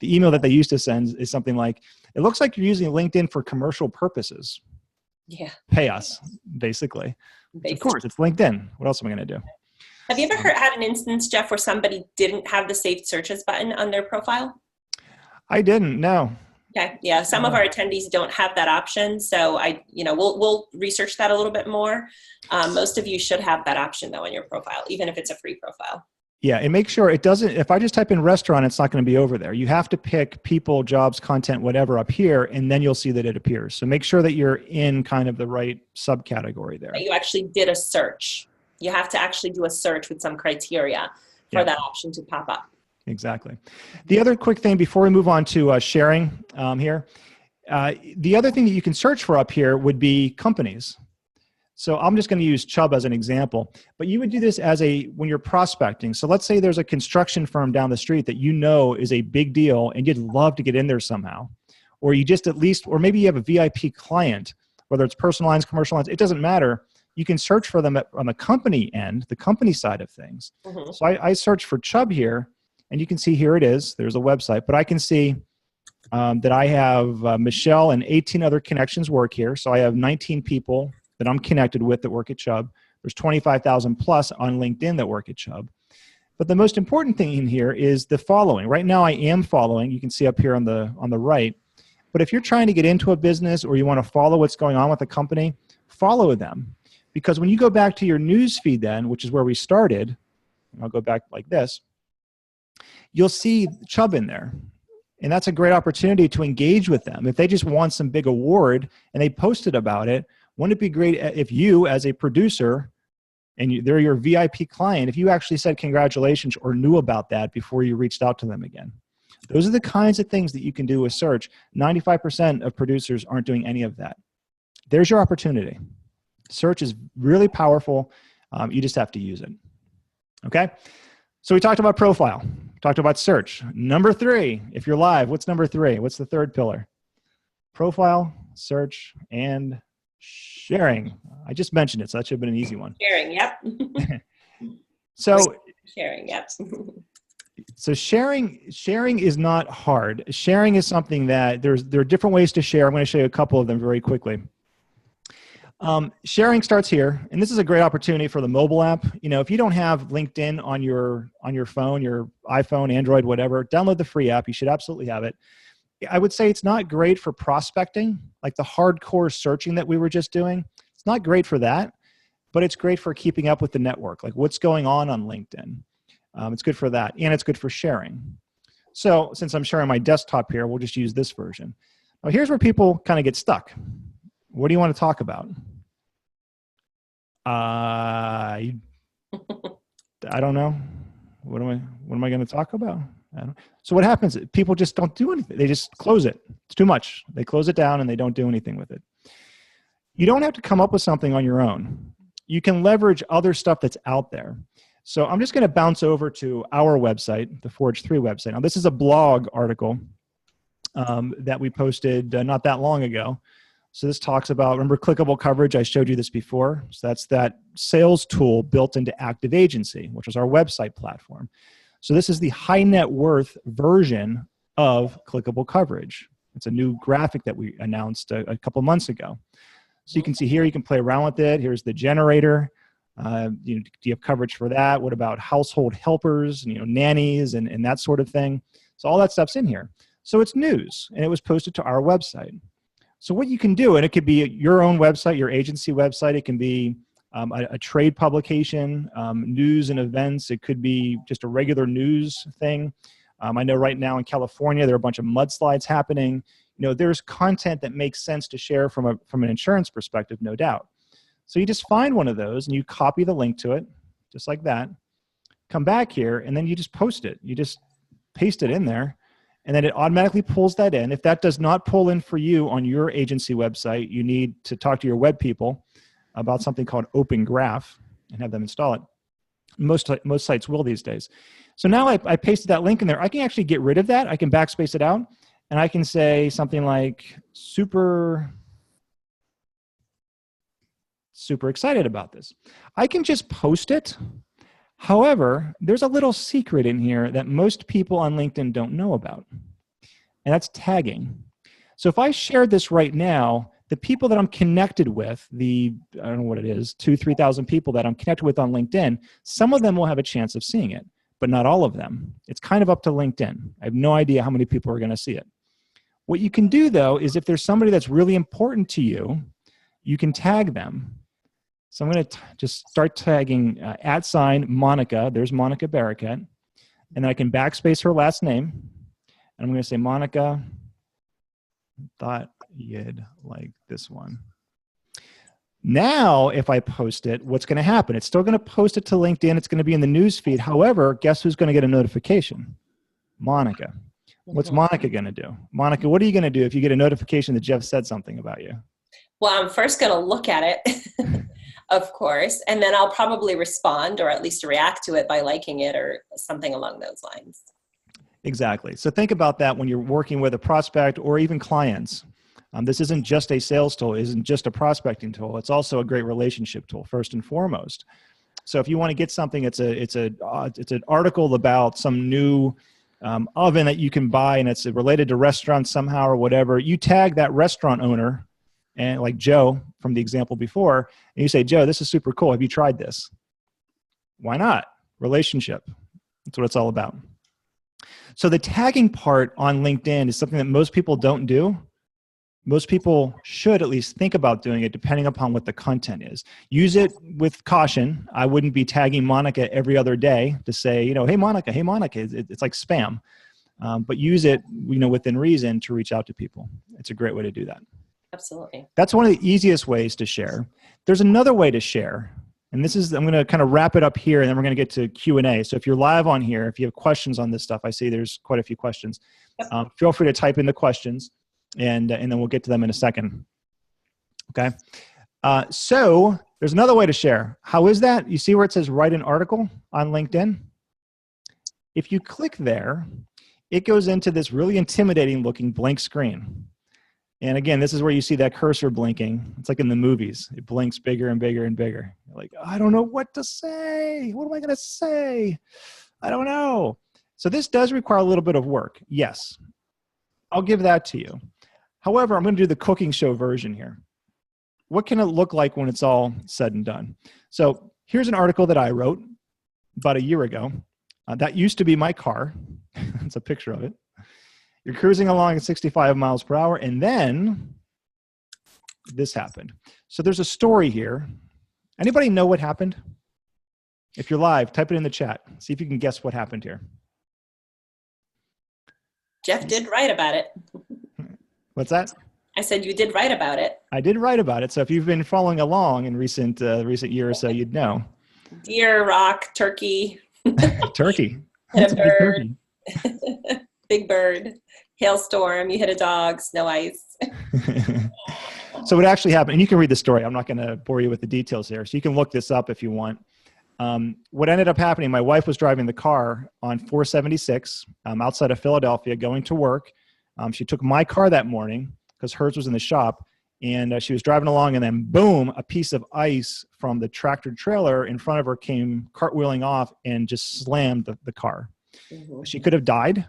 the email that they used to send is something like, it looks like you're using LinkedIn for commercial purposes. Yeah. Pay us, basically. Of course, it's LinkedIn. What else am I going to do? Have you ever had an instance, Jeff, where somebody didn't have the saved searches button on their profile? I didn't, no. Okay. Yeah. Some of our attendees don't have that option. So we'll research that a little bit more. Most of you should have that option though on your profile, even if it's a free profile. Yeah, and make sure it doesn't, if I just type in restaurant, it's not going to be over there. You have to pick people, jobs, content, whatever up here, and then you'll see that it appears. So make sure that you're in kind of the right subcategory there. That you actually did a search. You have to actually do a search with some criteria for that option to pop up. Exactly. The other quick thing before we move on to sharing here, the other thing that you can search for up here would be companies. So I'm just going to use Chubb as an example, but you would do this when you're prospecting. So let's say there's a construction firm down the street that you know is a big deal and you'd love to get in there somehow. Or you just or maybe you have a VIP client, whether it's personal lines, commercial lines, it doesn't matter. You can search for them on the company end, the company side of things. Mm-hmm. So I search for Chubb here, and you can see here it is. There's a website, but I can see that I have Michelle and 18 other connections work here. So I have 19 people that I'm connected with that work at Chubb. There's 25,000 plus on LinkedIn that work at Chubb. But the most important thing in here is the following. Right now I am following. You can see up here on the right. But if you're trying to get into a business or you want to follow what's going on with the company, follow them. Because when you go back to your news feed then, which is where we started, and I'll go back like this, you'll see Chubb in there. And that's a great opportunity to engage with them. If they just won some big award and they posted about it, wouldn't it be great if you, as a producer, and they're your VIP client, if you actually said congratulations or knew about that before you reached out to them again? Those are the kinds of things that you can do with search. 95% of producers aren't doing any of that. There's your opportunity. Search is really powerful. You just have to use it. Okay? So we talked about profile. Talked about search. Number 3, if you're live, what's number 3? What's the third pillar? Profile, search, and sharing. I just mentioned it, so that should have been an easy one. Sharing, yep. Sharing, yep. So sharing is not hard. Sharing is something that there are different ways to share. I'm going to show you a couple of them very quickly. Sharing starts here, and this is a great opportunity for the mobile app. You know, if you don't have LinkedIn on your phone, your iPhone, Android, whatever, download the free app. You should absolutely have it. I would say it's not great for prospecting, like the hardcore searching that we were just doing. It's not great for that, but it's great for keeping up with the network, like what's going on LinkedIn. It's good for that, and it's good for sharing. So since I'm sharing my desktop here, we'll just use this version. Now here's where people kind of get stuck. What do you want to talk about? I don't know. What am I going to talk about? So what happens? People just don't do anything. They just close it. It's too much. They close it down and they don't do anything with it. You don't have to come up with something on your own. You can leverage other stuff that's out there. So I'm just going to bounce over to our website, the Forge 3 website. Now this is a blog article that we posted not that long ago. So this talks about, remember clickable coverage? I showed you this before. So that's that sales tool built into Active Agency, which is our website platform. So this is the high net worth version of clickable coverage. It's a new graphic that we announced a couple months ago. So you can see here, you can play around with it. Here's the generator. Do you have coverage for that? What about household helpers, nannies and that sort of thing? So all that stuff's in here. So it's news, and it was posted to our website. So what you can do, and it could be your own website, your agency website. It can be a trade publication, news and events. It could be just a regular news thing. I know right now in California, there are a bunch of mudslides happening. There's content that makes sense to share from an insurance perspective, no doubt. So you just find one of those and you copy the link to it, just like that. Come back here, and then you just post it. You just paste it in there, and then it automatically pulls that in. If that does not pull in for you on your agency website, you need to talk to your web people about something called Open Graph and have them install it. Most sites will these days. So now I pasted that link in there. I can actually get rid of that. I can backspace it out, and I can say something like super excited about this. I can just post it. However, there's a little secret in here that most people on LinkedIn don't know about. and that's tagging. So if I shared this right now, the people that I'm connected with, I don't know what it is, 2,000, 3,000 people that I'm connected with on LinkedIn, some of them will have a chance of seeing it, but not all of them. It's kind of up to LinkedIn. I have no idea how many people are going to see it. What you can do, though, is if there's somebody that's really important to you, you can tag them. So I'm going to just start tagging @ Monica. There's Monica Barraquette. And then I can backspace her last name. And I'm going to say, Monica, thought you'd like this one. Now, if I post it, what's going to happen? It's still going to post it to LinkedIn. It's going to be in the news feed. However, guess who's going to get a notification? Monica. What's Monica going to do? Monica, what are you going to do if you get a notification that Jeff said something about you? Well, I'm first going to look at it, of course, and then I'll probably respond or at least react to it by liking it or something along those lines. Exactly. So think about that when you're working with a prospect or even clients. This isn't just a sales tool. It isn't just a prospecting tool. It's also a great relationship tool, first and foremost. So if you want to get something, it's an article about some new oven that you can buy, and it's related to restaurants somehow or whatever. You tag that restaurant owner, and like Joe from the example before, and you say, Joe, this is super cool. Have you tried this? Why not? Relationship. That's what it's all about. So the tagging part on LinkedIn is something that most people don't do. Most people should at least think about doing it depending upon what the content is. Use it with caution. I wouldn't be tagging Monica every other day to say, hey, Monica, hey, Monica. It's like spam. But use it, within reason to reach out to people. It's a great way to do that. Absolutely. That's one of the easiest ways to share. There's another way to share. And I'm going to kind of wrap it up here, and then we're going to get to Q&A. So if you're live on here, if you have questions on this stuff, I see there's quite a few questions. Feel free to type in the questions, and then we'll get to them in a second. Okay. So there's another way to share. How is that? You see where it says write an article on LinkedIn? If you click there, it goes into this really intimidating looking blank screen. And again, this is where you see that cursor blinking. It's like in the movies. It blinks bigger and bigger and bigger. You're like, I don't know what to say. What am I going to say? I don't know. So this does require a little bit of work. Yes, I'll give that to you. However, I'm going to do the cooking show version here. What can it look like when it's all said and done? So here's an article that I wrote about a year ago. That used to be my car. It's a picture of it. You're cruising along at 65 miles per hour, and then this happened. So there's a story here. Anybody know what happened? If you're live, type it in the chat. See if you can guess what happened here. Jeff did write about it. What's that? I said you did write about it. I did write about it. So if you've been following along in recent year or so, you'd know. Deer, rock, turkey. Turkey. Hit a bird. Big bird. Hailstorm. You hit a dog. Snow ice. So what actually happened, and you can read the story. I'm not going to bore you with the details here. So you can look this up if you want. What ended up happening, my wife was driving the car on 476 outside of Philadelphia going to work. She took my car that morning because hers was in the shop, and she was driving along, and then boom, a piece of ice from the tractor trailer in front of her came cartwheeling off and just slammed the car. Mm-hmm. She could have died,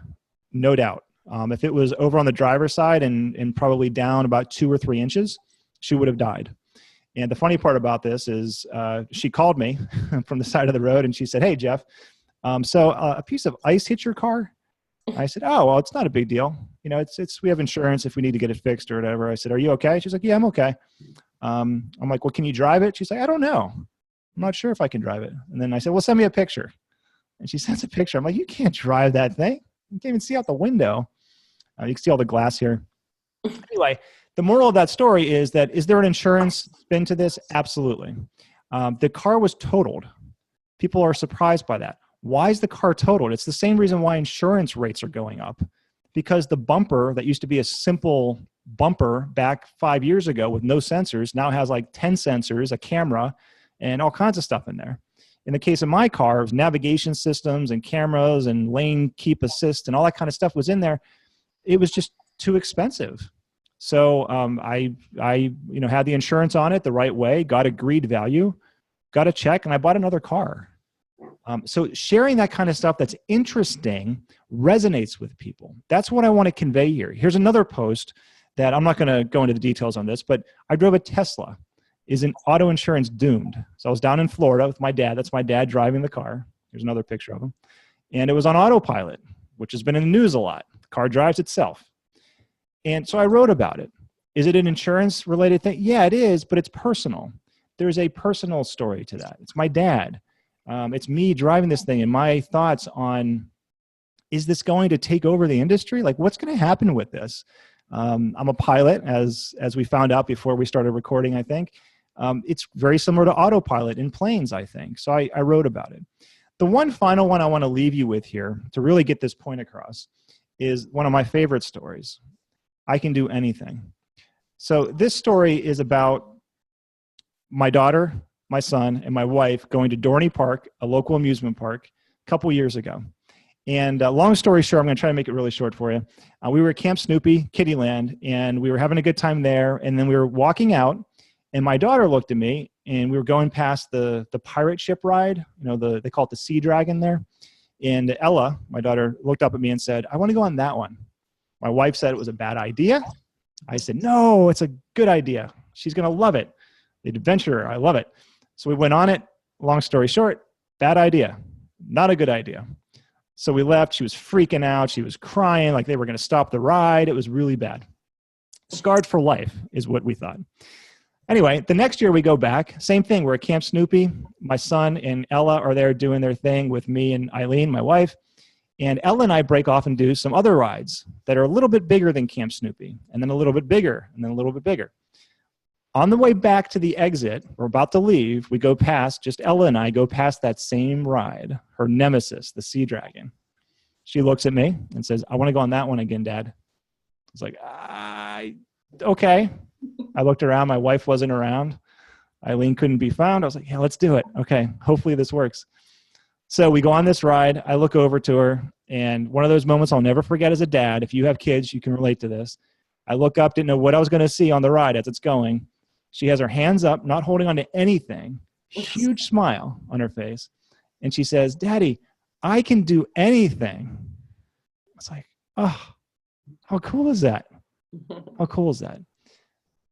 no doubt. If it was over on the driver's side and probably down about 2 or 3 inches, she would have died. And the funny part about this is she called me from the side of the road, and she said, hey, Jeff, so a piece of ice hit your car? I said, oh, well, it's not a big deal. We have insurance if we need to get it fixed or whatever. I said, are you okay? She's like, yeah, I'm okay. I'm like, well, can you drive it? She's like, I don't know. I'm not sure if I can drive it. And then I said, well, send me a picture. And she sends a picture. I'm like, you can't drive that thing. You can't even see out the window. You can see all the glass here. Anyway, the moral of that story is that, is there an insurance spin to this? Absolutely. The car was totaled. People are surprised by that. Why is the car totaled? It's the same reason why insurance rates are going up. Because the bumper that used to be a simple bumper back 5 years ago with no sensors now has like 10 sensors, a camera, and all kinds of stuff in there. In the case of my car, it was navigation systems and cameras and lane keep assist and all that kind of stuff was in there. It was just too expensive. So I had the insurance on it the right way, got agreed value, got a check, and I bought another car. So sharing that kind of stuff that's interesting resonates with people. That's what I want to convey here. Here's another post that I'm not going to go into the details on this, but I drove a Tesla. Is an auto insurance doomed? So I was down in Florida with my dad. That's my dad driving the car. Here's another picture of him. And it was on autopilot, which has been in the news a lot. The car drives itself. And so I wrote about it. Is it an insurance related thing? Yeah, it is, but it's personal. There's a personal story to that. It's my dad. It's me driving this thing and my thoughts on, is this going to take over the industry? Like, what's going to happen with this? I'm a pilot, as we found out before we started recording, I think. It's very similar to autopilot in planes, I think. So I wrote about it. The one final one I want to leave you with here to really get this point across is one of my favorite stories. I can do anything. So this story is about my daughter, my son, and my wife going to Dorney Park, a local amusement park, a couple years ago. And long story short, I'm going to try to make it really short for you. We were at Camp Snoopy, Kittyland, and we were having a good time there. And then we were walking out, and my daughter looked at me, and we were going past the pirate ship ride. They call it the Sea Dragon there. And Ella, my daughter, looked up at me and said, "I want to go on that one." My wife said it was a bad idea. I said, "No, it's a good idea. She's going to love it. The adventure, I love it." So we went on it. Long story short, bad idea. Not a good idea. So we left. She was freaking out. She was crying like they were going to stop the ride. It was really bad. Scarred for life is what we thought. Anyway, the next year we go back. Same thing. We're at Camp Snoopy. My son and Ella are there doing their thing with me and Eileen, my wife. And Ella and I break off and do some other rides that are a little bit bigger than Camp Snoopy, and then a little bit bigger, and then a little bit bigger. On the way back to the exit, we're about to leave, we go past, just Ella and I go past that same ride, her nemesis, the Sea Dragon. She looks at me and says, "I want to go on that one again, Dad." I was like, okay. I looked around. My wife wasn't around. Eileen couldn't be found. I was like, "Yeah, let's do it. Okay, hopefully this works." So we go on this ride. I look over to her, and one of those moments I'll never forget as a dad. If you have kids, you can relate to this. I look up, didn't know what I was going to see on the ride as it's going. She has her hands up, not holding on to anything, huge smile on her face. And she says, "Daddy, I can do anything." It's like, oh, how cool is that? How cool is that?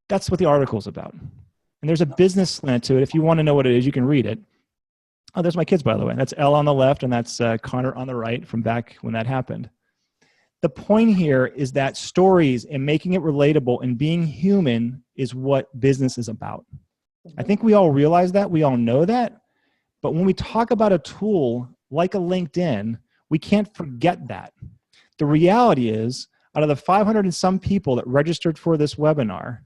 That's what the article's about. And there's a business slant to it. If you want to know what it is, you can read it. Oh, there's my kids, by the way. That's Elle on the left, and that's Connor on the right from back when that happened. The point here is that stories and making it relatable and being human is what business is about. I think we all realize that. We all know that. But when we talk about a tool like a LinkedIn, we can't forget that. The reality is, out of the 500 and some people that registered for this webinar,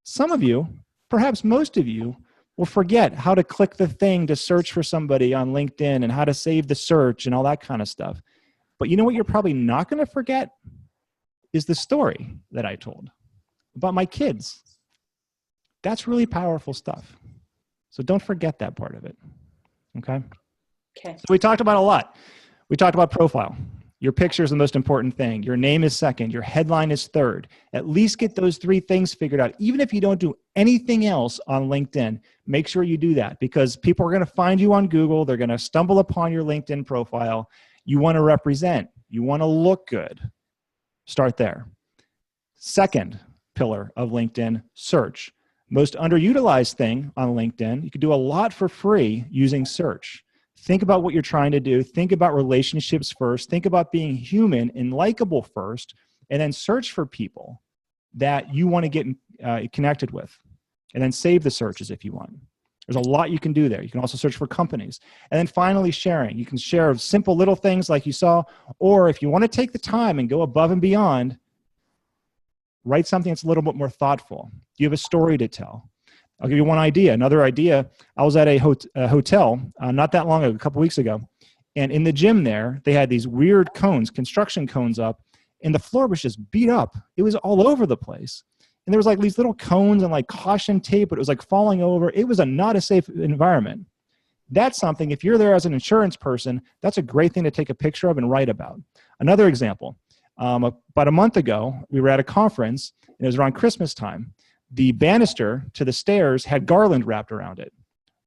some of you, perhaps most of you, will forget how to click the thing to search for somebody on LinkedIn and how to save the search and all that kind of stuff. But you know what you're probably not going to forget is the story that I told about my kids. That's really powerful stuff. So don't forget that part of it. Okay? Okay. So we talked about a lot. We talked about profile. Your picture is the most important thing. Your name is second. Your headline is third. At least get those three things figured out. Even if you don't do anything else on LinkedIn, make sure you do that, because people are going to find you on Google. They're going to stumble upon your LinkedIn profile. You want to represent. You want to look good. Start there. Second pillar of LinkedIn, search. Most underutilized thing on LinkedIn, you can do a lot for free using search. Think about what you're trying to do. Think about relationships first. Think about being human and likable first, and then search for people that you want to get connected with, and then save the searches if you want. There's a lot you can do there. You can also search for companies. And then finally, sharing. You can share simple little things like you saw, or if you want to take the time and go above and beyond, write something that's a little bit more thoughtful. You have a story to tell. I'll give you one idea. Another idea, I was at a hotel not that long ago, a couple weeks ago, and in the gym there, they had these weird cones, construction cones up, and the floor was just beat up. It was all over the place. And there was like these little cones and like caution tape, but it was like falling over. It was not a safe environment. That's something, if you're there as an insurance person, that's a great thing to take a picture of and write about. Another example, about a month ago, we were at a conference, and it was around Christmas time. The banister to the stairs had garland wrapped around it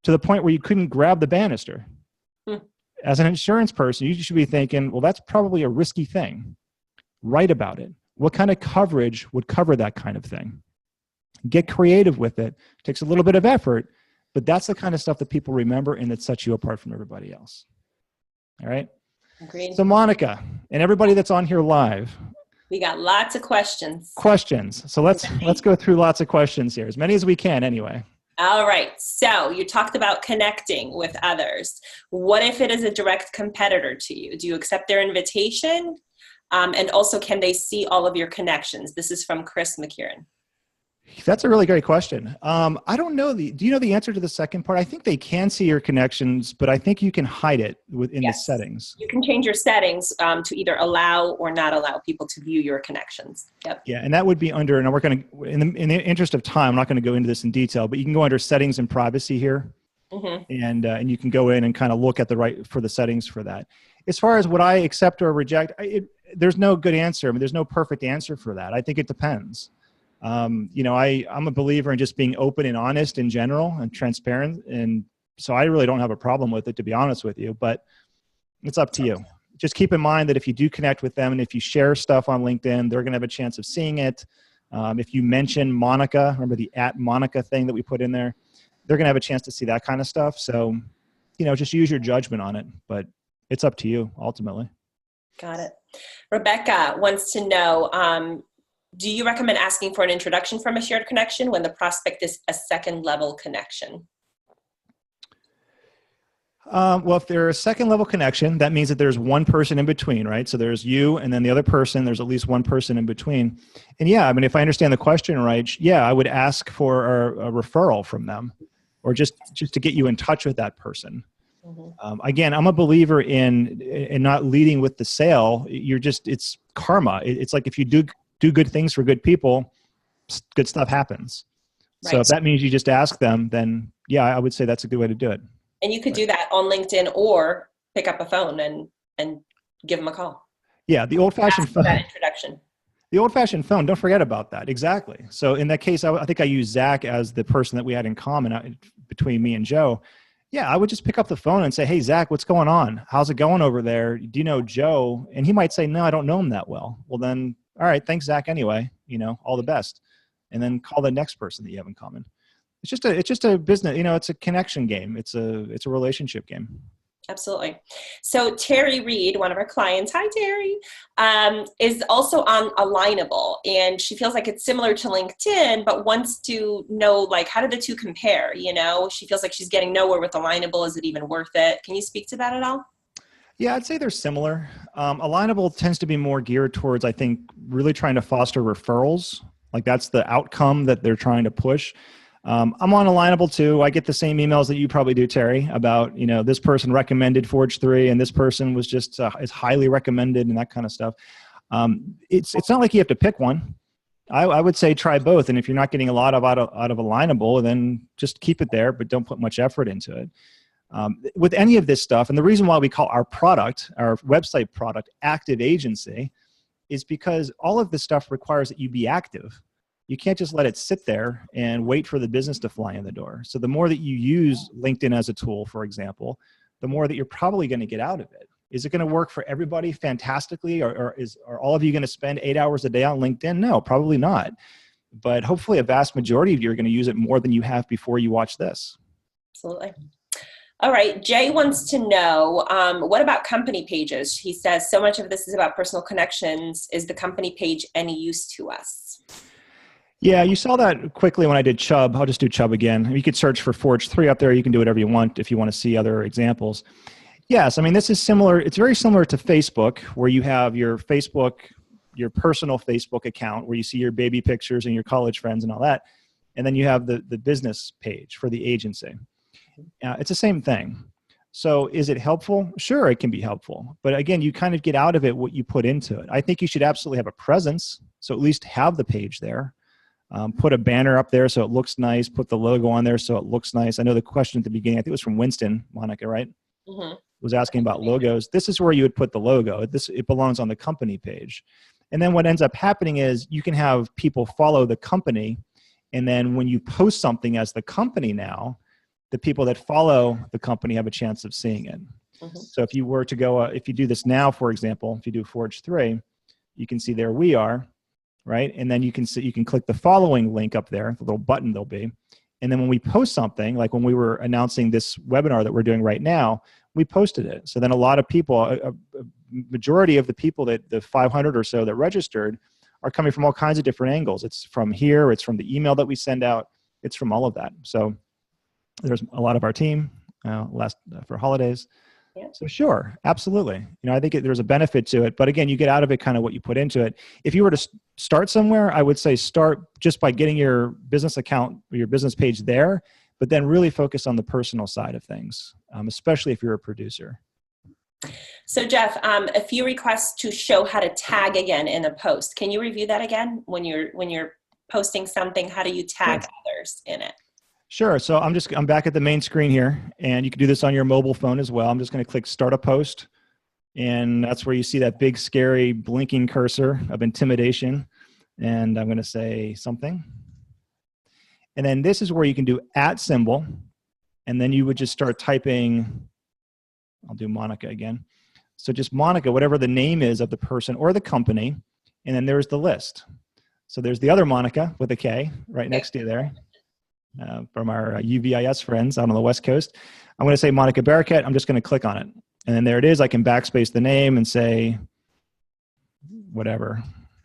to the point where you couldn't grab the banister. as an insurance person, you should be thinking, well, that's probably a risky thing. Write about it. What kind of coverage would cover that kind of thing? Get creative with it. It takes a little bit of effort, but that's the kind of stuff that people remember and that sets you apart from everybody else. All right? Agreed. So Monica, and everybody that's on here live, we got lots of questions. So let's go through lots of questions here, as many as we can anyway. All right. So you talked about connecting with others. What if it is a direct competitor to you? Do you accept their invitation? And also, can they see all of your connections? This is from Chris McKieran. That's a really great question. I don't know do you know the answer to the second part? I think they can see your connections, but I think you can hide it within the settings. You can change your settings to either allow or not allow people to view your connections. Yep. Yeah, and that would be under, and we're going to, in the interest of time, I'm not going to go into this in detail, but you can go under settings and privacy here. And you can go in and kind of look at the settings for that. As far as what I accept or reject, there's no good answer. I mean, there's no perfect answer for that. I think it depends. I'm a believer in just being open and honest in general and transparent. And so I really don't have a problem with it, to be honest with you, but it's up to you. Just keep in mind that if you do connect with them and if you share stuff on LinkedIn, they're going to have a chance of seeing it. If you mention Monica, remember the @Monica thing that we put in there, they're going to have a chance to see that kind of stuff. So, just use your judgment on it, but it's up to you ultimately. Got it. Rebecca wants to know, do you recommend asking for an introduction from a shared connection when the prospect is a second level connection? Well, if they're a second level connection, that means that there's one person in between, right? So there's you and then the other person, there's at least one person in between. And yeah, I mean, if I understand the question right, yeah, I would ask for a referral from them or just to get you in touch with that person. Again, I'm a believer in not leading with the sale. It's karma. It's like if you do good things for good people, good stuff happens. Right. So if that means you just ask them, then yeah, I would say that's a good way to do it. And you could do that on LinkedIn or pick up a phone and give them a call. Yeah, the old-fashioned phone. That introduction. The old-fashioned phone, don't forget about that. Exactly. So in that case, I think I used Zach as the person that we had in common between me and Joe. Yeah, I would just pick up the phone and say, hey, Zach, what's going on? How's it going over there? Do you know Joe? And he might say, no, I don't know him that well. Well, then, all right, thanks, Zach, anyway. All the best. And then call the next person that you have in common. It's just a business, it's a connection game. It's a relationship game. Absolutely. So Terry Reed, one of our clients, hi Terry, is also on Alignable, and she feels like it's similar to LinkedIn, but wants to know, how do the two compare? She feels like she's getting nowhere with Alignable. Is it even worth it? Can you speak to that at all? Yeah, I'd say they're similar. Alignable tends to be more geared towards, I think, really trying to foster referrals. That's the outcome that they're trying to push. I'm on Alignable too. I get the same emails that you probably do, Terry, about, this person recommended Forge 3 and this person was just is highly recommended and that kind of stuff. It's not like you have to pick one. I would say try both. And if you're not getting a lot out of Alignable, then just keep it there, but don't put much effort into it. With any of this stuff, and the reason why we call our website product, Active Agency, is because all of this stuff requires that you be active. You can't just let it sit there and wait for the business to fly in the door. So the more that you use LinkedIn as a tool, for example, the more that you're probably going to get out of it. Is it going to work for everybody fantastically? Or are all of you going to spend 8 hours a day on LinkedIn? No, probably not. But hopefully a vast majority of you are going to use it more than you have before you watch this. Absolutely. All right. Jay wants to know, what about company pages? He says, so much of this is about personal connections. Is the company page any use to us? Yeah, you saw that quickly when I did Chubb. I'll just do Chubb again. You could search for Forge 3 up there. You can do whatever you want if you want to see other examples. Yes, I mean, this is similar. It's very similar to Facebook, where you have your personal Facebook account where you see your baby pictures and your college friends and all that. And then you have the business page for the agency. It's the same thing. So is it helpful? Sure, it can be helpful. But again, you kind of get out of it what you put into it. I think you should absolutely have a presence. So at least have the page there. Put a banner up there so it looks nice. Put the logo on there so it looks nice. I know the question at the beginning, I think it was from Winston, Monica, right? Mm-hmm. Was asking about logos. This is where you would put the logo. It belongs on the company page. And then what ends up happening is you can have people follow the company. And then when you post something as the company now, the people that follow the company have a chance of seeing it. Mhm. So if you were to go, if you do this now, for example, if you do Forge 3, you can see there we are, right? And then you can see, you can click the following link up there, the little button there'll be. And then when we post something, like when we were announcing this webinar that we're doing right now, we posted it. So then a lot of people, a majority of the people that the 500 or so that registered are coming from all kinds of different angles. It's from here, it's from the email that we send out, it's from all of that. So there's a lot of our team for holidays. Yeah. So sure, absolutely. You know, I think there's a benefit to it, but again, you get out of it kind of what you put into it. If you were to start somewhere, I would say start just by getting your business account or your business page there, but then really focus on the personal side of things, especially if you're a producer. So Jeff, a few requests to show how to tag again in a post. Can you review that again? When you're posting something, how do you tag others in it? Sure. So I'm back at the main screen here, and you can do this on your mobile phone as well. I'm just going to click Start a Post, and that's where you see that big, scary, blinking cursor of intimidation. And I'm going to say something. And then this is where you can do @symbol, and then you would just start typing. I'll do Monica again. So just Monica, whatever the name is of the person or the company, and then there's the list. So there's the other Monica with a K right next to you there. From our UVIS friends out on the West Coast. I'm going to say Monica Barraquette. I'm just going to click on it. And then there it is. I can backspace the name and say whatever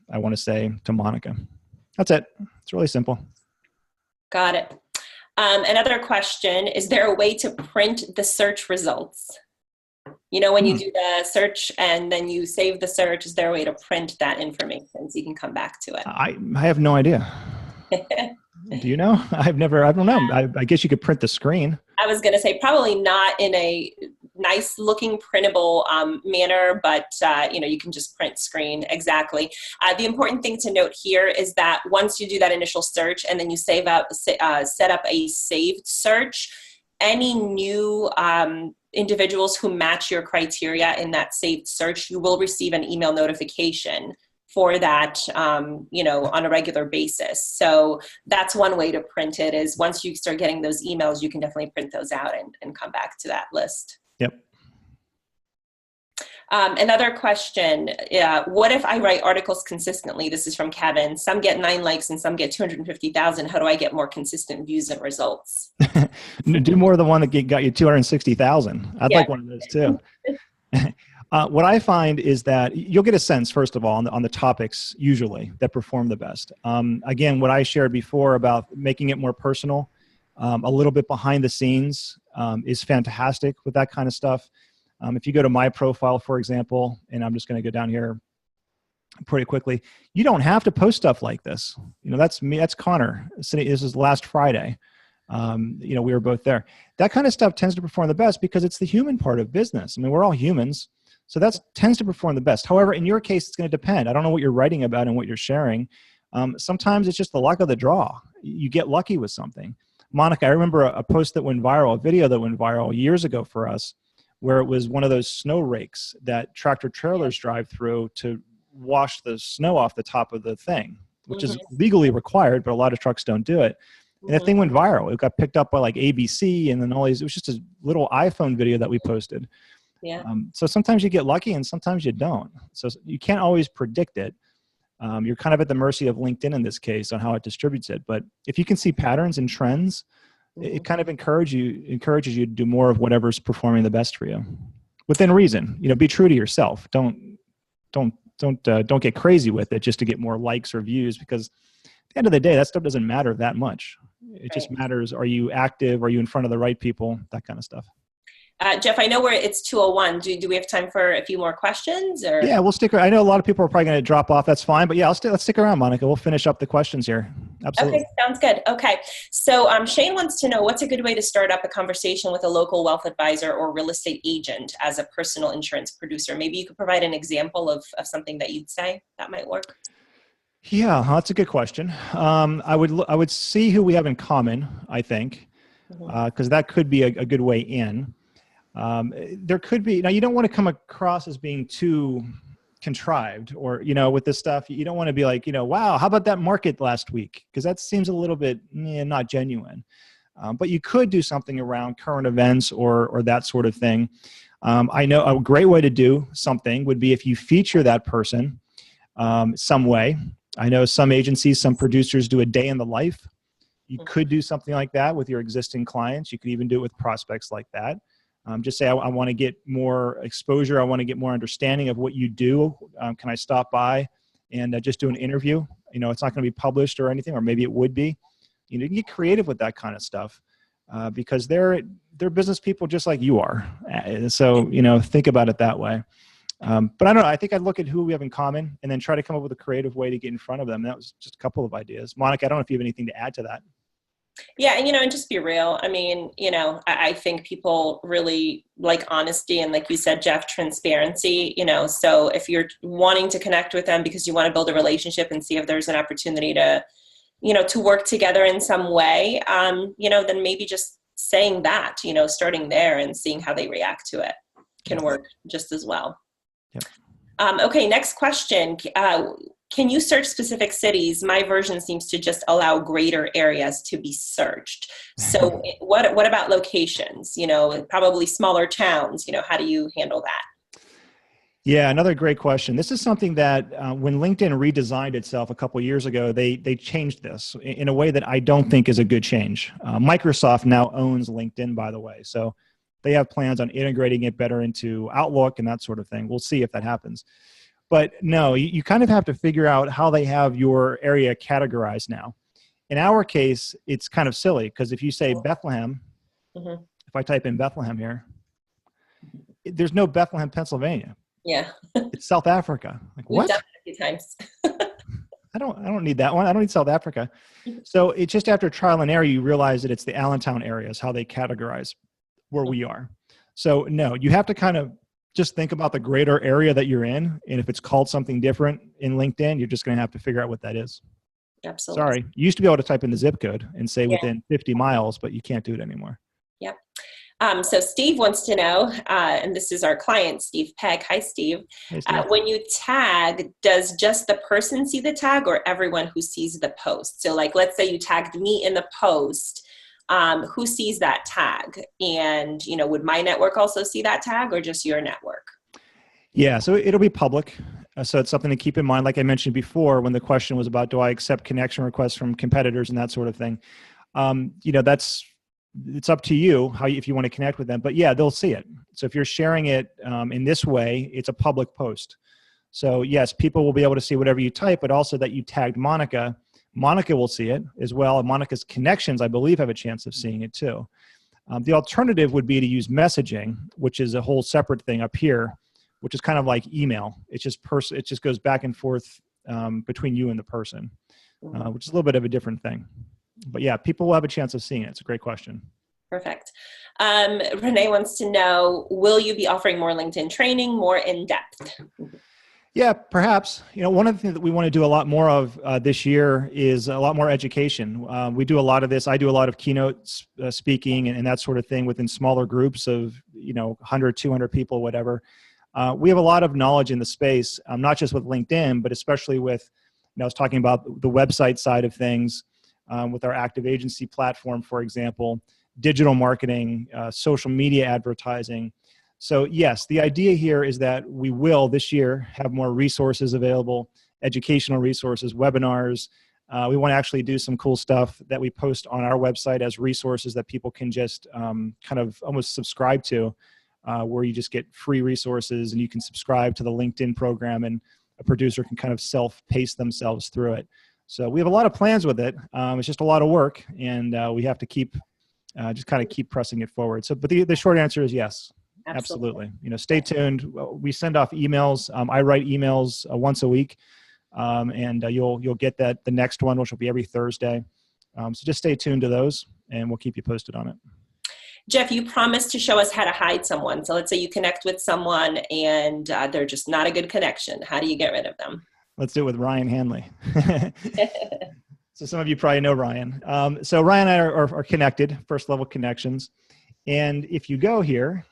I want to say to Monica. That's it. It's really simple. Got it. Another question, is there a way to print the search results? You know, when you do the search and then you save the search, is there a way to print that information so you can come back to it? I have no idea. Do you know? I don't know. I guess you could print the screen. I was going to say probably not in a nice looking printable manner, but you know, you can just print screen. Exactly. The important thing to note here is that once you do that initial search and then you set up a saved search, any new individuals who match your criteria in that saved search, you will receive an email notification for that, you know, on a regular basis. So that's one way to print it, is once you start getting those emails, you can definitely print those out and come back to that list. Yep. Another question, what if I write articles consistently? This is from Kevin. Some get 9 likes and some get 250,000. How do I get more consistent views and results? Do more of the one that got you 260,000. I'd like one of those too. What I find is that you'll get a sense, first of all, on the topics usually that perform the best. Again, what I shared before about making it more personal, a little bit behind the scenes is fantastic with that kind of stuff. If you go to my profile, for example, and I'm just going to go down here pretty quickly, you don't have to post stuff like this. You know, that's me, that's Connor. This is last Friday. You know, we were both there. That kind of stuff tends to perform the best because it's the human part of business. I mean, we're all humans. So that tends to perform the best. However, in your case, it's going to depend. I don't know what you're writing about and what you're sharing. Sometimes it's just the luck of the draw. You get lucky with something. Monica, I remember a post that went viral, a video that went viral years ago for us, where it was one of those snow rakes that tractor trailers drive through to wash the snow off the top of the thing, which is legally required, but a lot of trucks don't do it. And the thing went viral. It got picked up by like ABC and then all these. It was just a little iPhone video that we posted. Yeah. So sometimes you get lucky and sometimes you don't. So you can't always predict it. You're kind of at the mercy of LinkedIn in this case on how it distributes it. But if you can see patterns and trends, it kind of encourages you to do more of whatever's performing the best for you, within reason. You know, be true to yourself. Don't get crazy with it just to get more likes or views, because at the end of the day, that stuff doesn't matter that much. It just matters, are you active? Are you in front of the right people? That kind of stuff. Jeff, I know it's 2:01. Do we have time for a few more questions? Or? Yeah, we'll stick around. I know a lot of people are probably going to drop off. That's fine. But yeah, let's stick around, Monica. We'll finish up the questions here. Absolutely. Okay, sounds good. Okay. So Shane wants to know, what's a good way to start up a conversation with a local wealth advisor or real estate agent as a personal insurance producer? Maybe you could provide an example of something that you'd say that might work. Yeah, that's a good question. I would see who we have in common, I think, because that could be a good way in. There could be, now you don't want to come across as being too contrived, or, you know, with this stuff, you don't want to be like, you know, wow, how about that market last week? Because that seems a little bit not genuine. But you could do something around current events or that sort of thing. I know a great way to do something would be if you feature that person some way. I know some agencies, some producers do a day in the life. You could do something like that with your existing clients. You could even do it with prospects like that. Just say, I want to get more exposure. I want to get more understanding of what you do. Can I stop by and just do an interview? It's not going to be published or anything, or maybe it would be. You can get creative with that kind of stuff because they're business people just like you are. So, think about it that way. But I don't know. I think I'd look at who we have in common and then try to come up with a creative way to get in front of them. That was just a couple of ideas. Monica, I don't know if you have anything to add to that. Yeah. And just be real. I mean, I think people really like honesty and, like you said, Jeff, transparency, so if you're wanting to connect with them because you want to build a relationship and see if there's an opportunity to, to work together in some way, then maybe just saying that, starting there and seeing how they react to it can work just as well. Yep. Okay. Next question. Can you search specific cities? My version seems to just allow greater areas to be searched. So what about locations? Probably smaller towns. How do you handle that? Yeah, another great question. This is something that when LinkedIn redesigned itself a couple of years ago, they changed this in a way that I don't think is a good change. Microsoft now owns LinkedIn, by the way. So they have plans on integrating it better into Outlook and that sort of thing. We'll see if that happens. But no, you kind of have to figure out how they have your area categorized now. In our case, it's kind of silly because if you say Bethlehem, if I type in Bethlehem here, there's no Bethlehem, Pennsylvania. Yeah. It's South Africa. Like, what? We've done it a few times. I don't need that one. I don't need South Africa. So it's just after trial and error, you realize that it's the Allentown areas, how they categorize where we are. So no, you have to kind of just think about the greater area that you're in. And if it's called something different in LinkedIn, you're just going to have to figure out what that is. Absolutely. Sorry. You used to be able to type in the zip code and say within 50 miles, but you can't do it anymore. Yep. So Steve wants to know, and this is our client, Steve Pegg. Hi, Steve. Hey, Steve. When you tag, does just the person see the tag or everyone who sees the post? So like, let's say you tagged me in the post, who sees that tag? And, would my network also see that tag or just your network? Yeah, so it'll be public. So it's something to keep in mind. Like I mentioned before, when the question was about, do I accept connection requests from competitors and that sort of thing? It's up to you if you want to connect with them, but yeah, they'll see it. So if you're sharing it in this way, it's a public post. So yes, people will be able to see whatever you type, but also that you tagged Monica. Monica will see it as well. And Monica's connections, I believe, have a chance of seeing it too. The alternative would be to use messaging, which is a whole separate thing up here, which is kind of like email. It just goes back and forth between you and the person, which is a little bit of a different thing. But yeah, people will have a chance of seeing it. It's a great question. Perfect. Renee wants to know, will you be offering more LinkedIn training, more in depth? Yeah, perhaps. One of the things that we want to do a lot more of this year is a lot more education. We do a lot of this. I do a lot of keynote speaking and that sort of thing within smaller groups of 100, 200 people, whatever. We have a lot of knowledge in the space, not just with LinkedIn, but especially with, I was talking about the website side of things, with our active agency platform, for example, digital marketing, social media advertising. So yes, the idea here is that we will this year have more resources available, educational resources, webinars. We want to actually do some cool stuff that we post on our website as resources that people can just kind of almost subscribe to, where you just get free resources and you can subscribe to the LinkedIn program and a producer can kind of self-pace themselves through it. So we have a lot of plans with it. It's just a lot of work and we have to keep pressing it forward. So, but the short answer is yes. Absolutely. Stay tuned. We send off emails. I write emails once a week, and you'll get the next one, which will be every Thursday. So just stay tuned to those, and we'll keep you posted on it. Jeff, you promised to show us how to hide someone. So let's say you connect with someone, and they're just not a good connection. How do you get rid of them? Let's do it with Ryan Hanley. So some of you probably know Ryan. So Ryan and I are connected, first level connections, and if you go here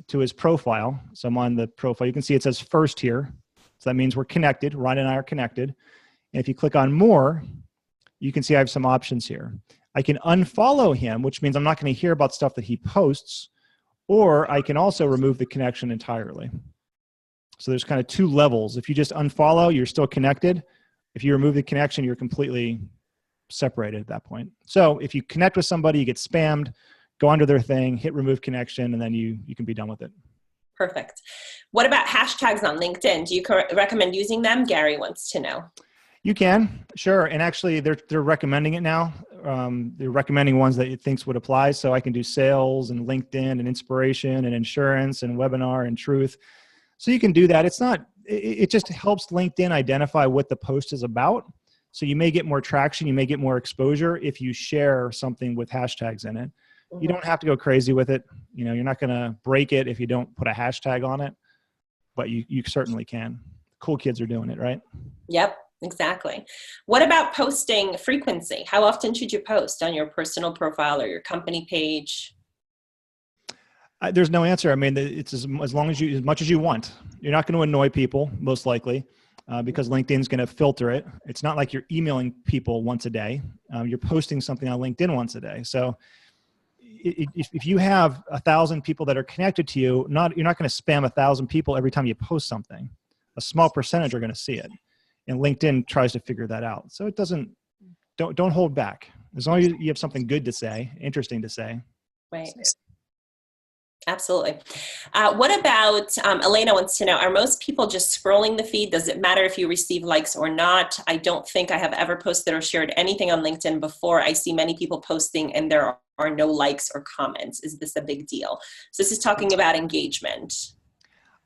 to his profile. So I'm on the profile. You can see it says first here. So that means we're connected. Ryan and I are connected. And if you click on more, you can see I have some options here. I can unfollow him, which means I'm not going to hear about stuff that he posts, or I can also remove the connection entirely. So there's kind of two levels. If you just unfollow, you're still connected. If you remove the connection, you're completely separated at that point. So if you connect with somebody, you get spammed, go under their thing, hit remove connection, and then you can be done with it. Perfect. What about hashtags on LinkedIn? Do you recommend using them? Gary wants to know. You can, sure. And actually, they're recommending it now. They're recommending ones that it thinks would apply. So I can do sales and LinkedIn and inspiration and insurance and webinar and truth. So you can do that. It just helps LinkedIn identify what the post is about. So you may get more traction, you may get more exposure if you share something with hashtags in it. Mm-hmm. You don't have to go crazy with it. You're not going to break it if you don't put a hashtag on it, but you certainly can. Cool kids are doing it, right? Yep, exactly. What about posting frequency? How often should you post on your personal profile or your company page? There's no answer. I mean, it's as much as you want. You're not going to annoy people, most likely, because LinkedIn's going to filter it. It's not like you're emailing people once a day. You're posting something on LinkedIn once a day. So if you have 1,000 people that are connected to you, you're not going to spam 1,000 people every time you post something. A small percentage are going to see it, and LinkedIn tries to figure that out. So don't hold back. As long as you have something good to say, interesting to say. Right. Absolutely. What about, Elena wants to know, are most people just scrolling the feed? Does it matter if you receive likes or not? I don't think I have ever posted or shared anything on LinkedIn before. I see many people posting and there are no likes or comments. Is this a big deal? So this is talking about engagement.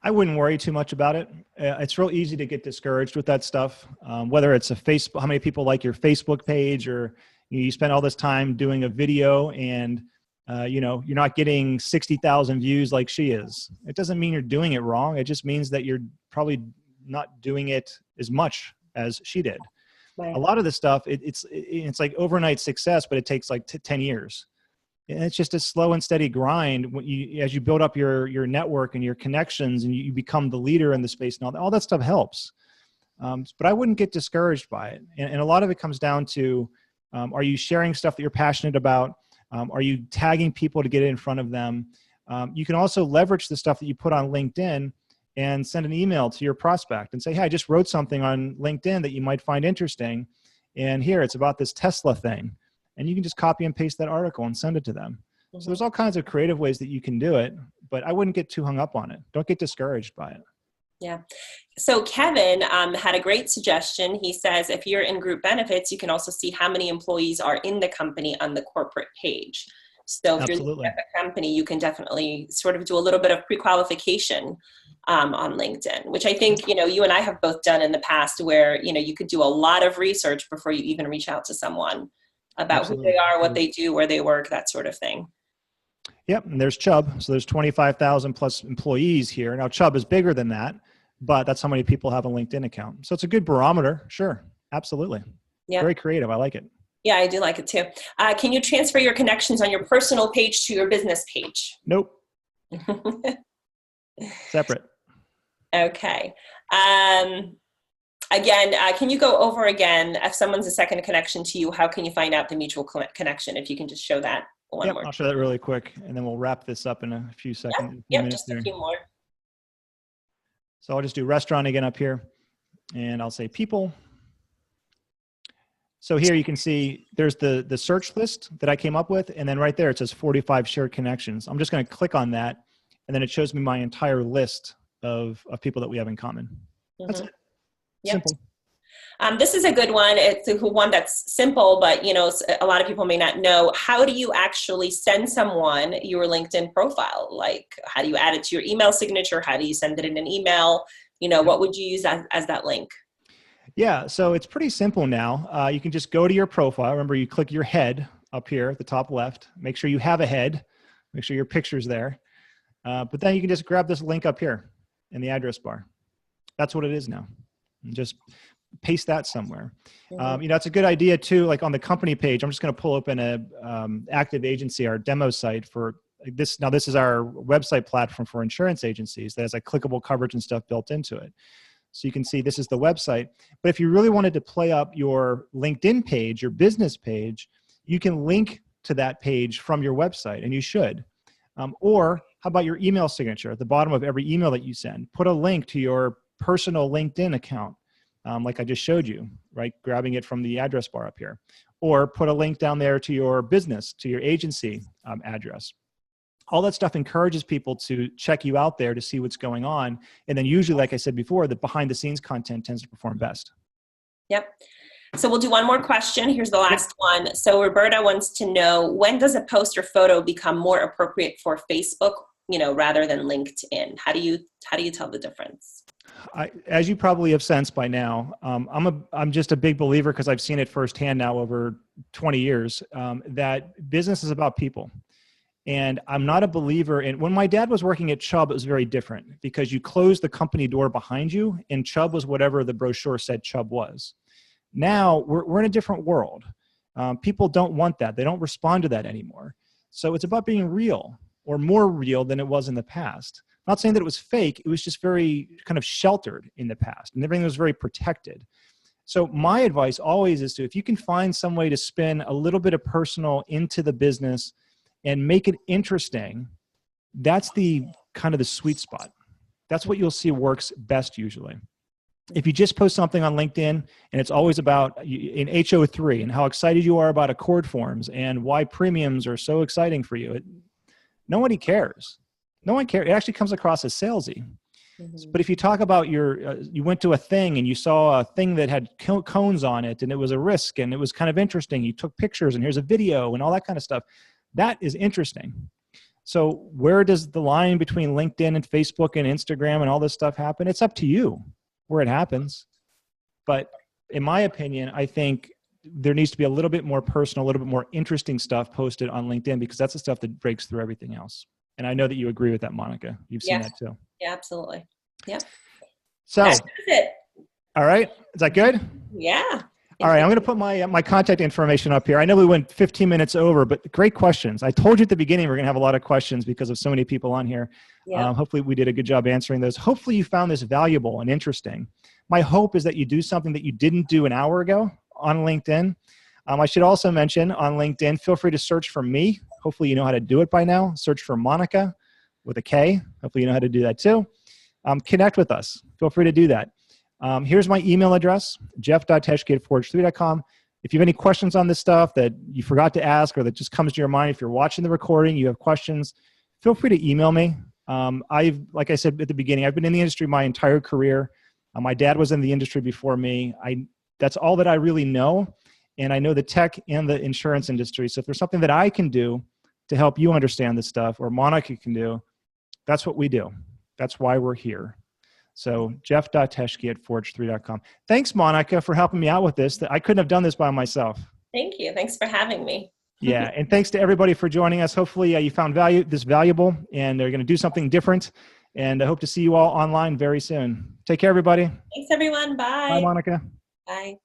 I wouldn't worry too much about it. It's real easy to get discouraged with that stuff. Whether it's how many people like your Facebook page, or you spend all this time doing a video and you're not getting 60,000 views like she is. It doesn't mean you're doing it wrong. It just means that you're probably not doing it as much as she did. Right. A lot of this stuff, it's like overnight success, but it takes like 10 years. And it's just a slow and steady grind. As you build up your network and your connections, and you become the leader in the space, and all that stuff helps. But I wouldn't get discouraged by it. And a lot of it comes down to, are you sharing stuff that you're passionate about? Are you tagging people to get it in front of them? You can also leverage the stuff that you put on LinkedIn and send an email to your prospect and say, hey, I just wrote something on LinkedIn that you might find interesting. And here, it's about this Tesla thing. And you can just copy and paste that article and send it to them. Mm-hmm. So there's all kinds of creative ways that you can do it, but I wouldn't get too hung up on it. Don't get discouraged by it. Yeah. So Kevin had a great suggestion. He says, if you're in group benefits, you can also see how many employees are in the company on the corporate page. So if you're looking at the company, you can definitely sort of do a little bit of pre-qualification on LinkedIn, which I think, you and I have both done in the past, where, you could do a lot of research before you even reach out to someone about who they are, what they do, where they work, that sort of thing. Yep. And there's Chubb. So there's 25,000 plus employees here. Now Chubb is bigger than that, but that's how many people have a LinkedIn account. So it's a good barometer. Sure. Absolutely. Yeah. Very creative. I like it. Yeah, I do like it too. Can you transfer your connections on your personal page to your business page? Nope. Separate. Okay. Again, can you go over again, if someone's a second connection to you, how can you find out the mutual connection? If you can just show that one more. I'll show that really quick, and then we'll wrap this up in a few seconds. Yep, just a few more. So I'll just do restaurant again up here, and I'll say people. So here you can see there's the search list that I came up with, and then right there it says 45 shared connections. I'm just going to click on that, and then it shows me my entire list of people that we have in common. Mm-hmm. That's it. Yep. Simple. This is a good one. It's one that's simple, but a lot of people may not know. How do you actually send someone your LinkedIn profile? Like, how do you add it to your email signature? How do you send it in an email? What would you use as that link? Yeah, so it's pretty simple now. You can just go to your profile. Remember, you click your head up here at the top left. Make sure you have a head. Make sure your picture's there. But then you can just grab this link up here in the address bar. That's what it is now. And just paste that somewhere. Mm-hmm. It's a good idea too. Like on the company page, I'm just going to pull open a Active Agency, our demo site for this. Now this is our website platform for insurance agencies that has like clickable coverage and stuff built into it. So you can see this is the website. But if you really wanted to play up your LinkedIn page, your business page, you can link to that page from your website, and you should. Or How about your email signature at the bottom of every email that you send? Put a link to your personal LinkedIn account, like I just showed you, right? Grabbing it from the address bar up here. Or put a link down there to your business, to your agency address. All that stuff encourages people to check you out there to see what's going on. And then usually, like I said before, the behind the scenes content tends to perform best. Yep. So we'll do one more question. Here's the last one. So Roberta wants to know, when does a post or photo become more appropriate for Facebook, rather than LinkedIn? How do you tell the difference? As you probably have sensed by now, I'm just a big believer, because I've seen it firsthand now over 20 years, that business is about people. And I'm not a believer in, when my dad was working at Chubb, it was very different, because you closed the company door behind you and Chubb was whatever the brochure said Chubb was. Now we're in a different world. People don't want that. They don't respond to that anymore. So it's about being real, or more real than it was in the past. I'm not saying that it was fake. It was just very kind of sheltered in the past, and everything was very protected. So my advice always is to, if you can find some way to spin a little bit of personal into the business and make it interesting, that's the kind of the sweet spot. That's what you'll see works best usually. If you just post something on LinkedIn and it's always about in HO3 and how excited you are about Accord forms and why premiums are so exciting for you, nobody cares. No one cares. It actually comes across as salesy. Mm-hmm. But if you talk about you went to a thing and you saw a thing that had cones on it and it was a risk and it was kind of interesting. You took pictures and here's a video and all that kind of stuff. That is interesting. So where does the line between LinkedIn and Facebook and Instagram and all this stuff happen? It's up to you where it happens. But in my opinion, I think there needs to be a little bit more personal, a little bit more interesting stuff posted on LinkedIn, because that's the stuff that breaks through everything else. And I know that you agree with that, Monica. You've seen that too. Yeah, absolutely. Yeah. So that's it. All right. Is that good? Yeah. All right, I'm going to put my contact information up here. I know we went 15 minutes over, but great questions. I told you at the beginning we're going to have a lot of questions because of so many people on here. Yeah. Hopefully we did a good job answering those. Hopefully you found this valuable and interesting. My hope is that you do something that you didn't do an hour ago on LinkedIn. I should also mention on LinkedIn, feel free to search for me. Hopefully you know how to do it by now. Search for Monica with a K. Hopefully you know how to do that too. Connect with us. Feel free to do that. Here's my email address, jeff.teschke@forge3.com. If you have any questions on this stuff that you forgot to ask or that just comes to your mind, if you're watching the recording, you have questions, feel free to email me. Like I said at the beginning, I've been in the industry my entire career. My dad was in the industry before me. That's all that I really know. And I know the tech and the insurance industry. So if there's something that I can do to help you understand this stuff, or Monica can do, that's what we do. That's why we're here. So jeff.teschke@forge3.com. Thanks, Monica, for helping me out with this. I couldn't have done this by myself. Thank you. Thanks for having me. Yeah, and thanks to everybody for joining us. Hopefully you found this valuable, and they're going to do something different. And I hope to see you all online very soon. Take care, everybody. Thanks, everyone. Bye. Bye, Monica. Bye.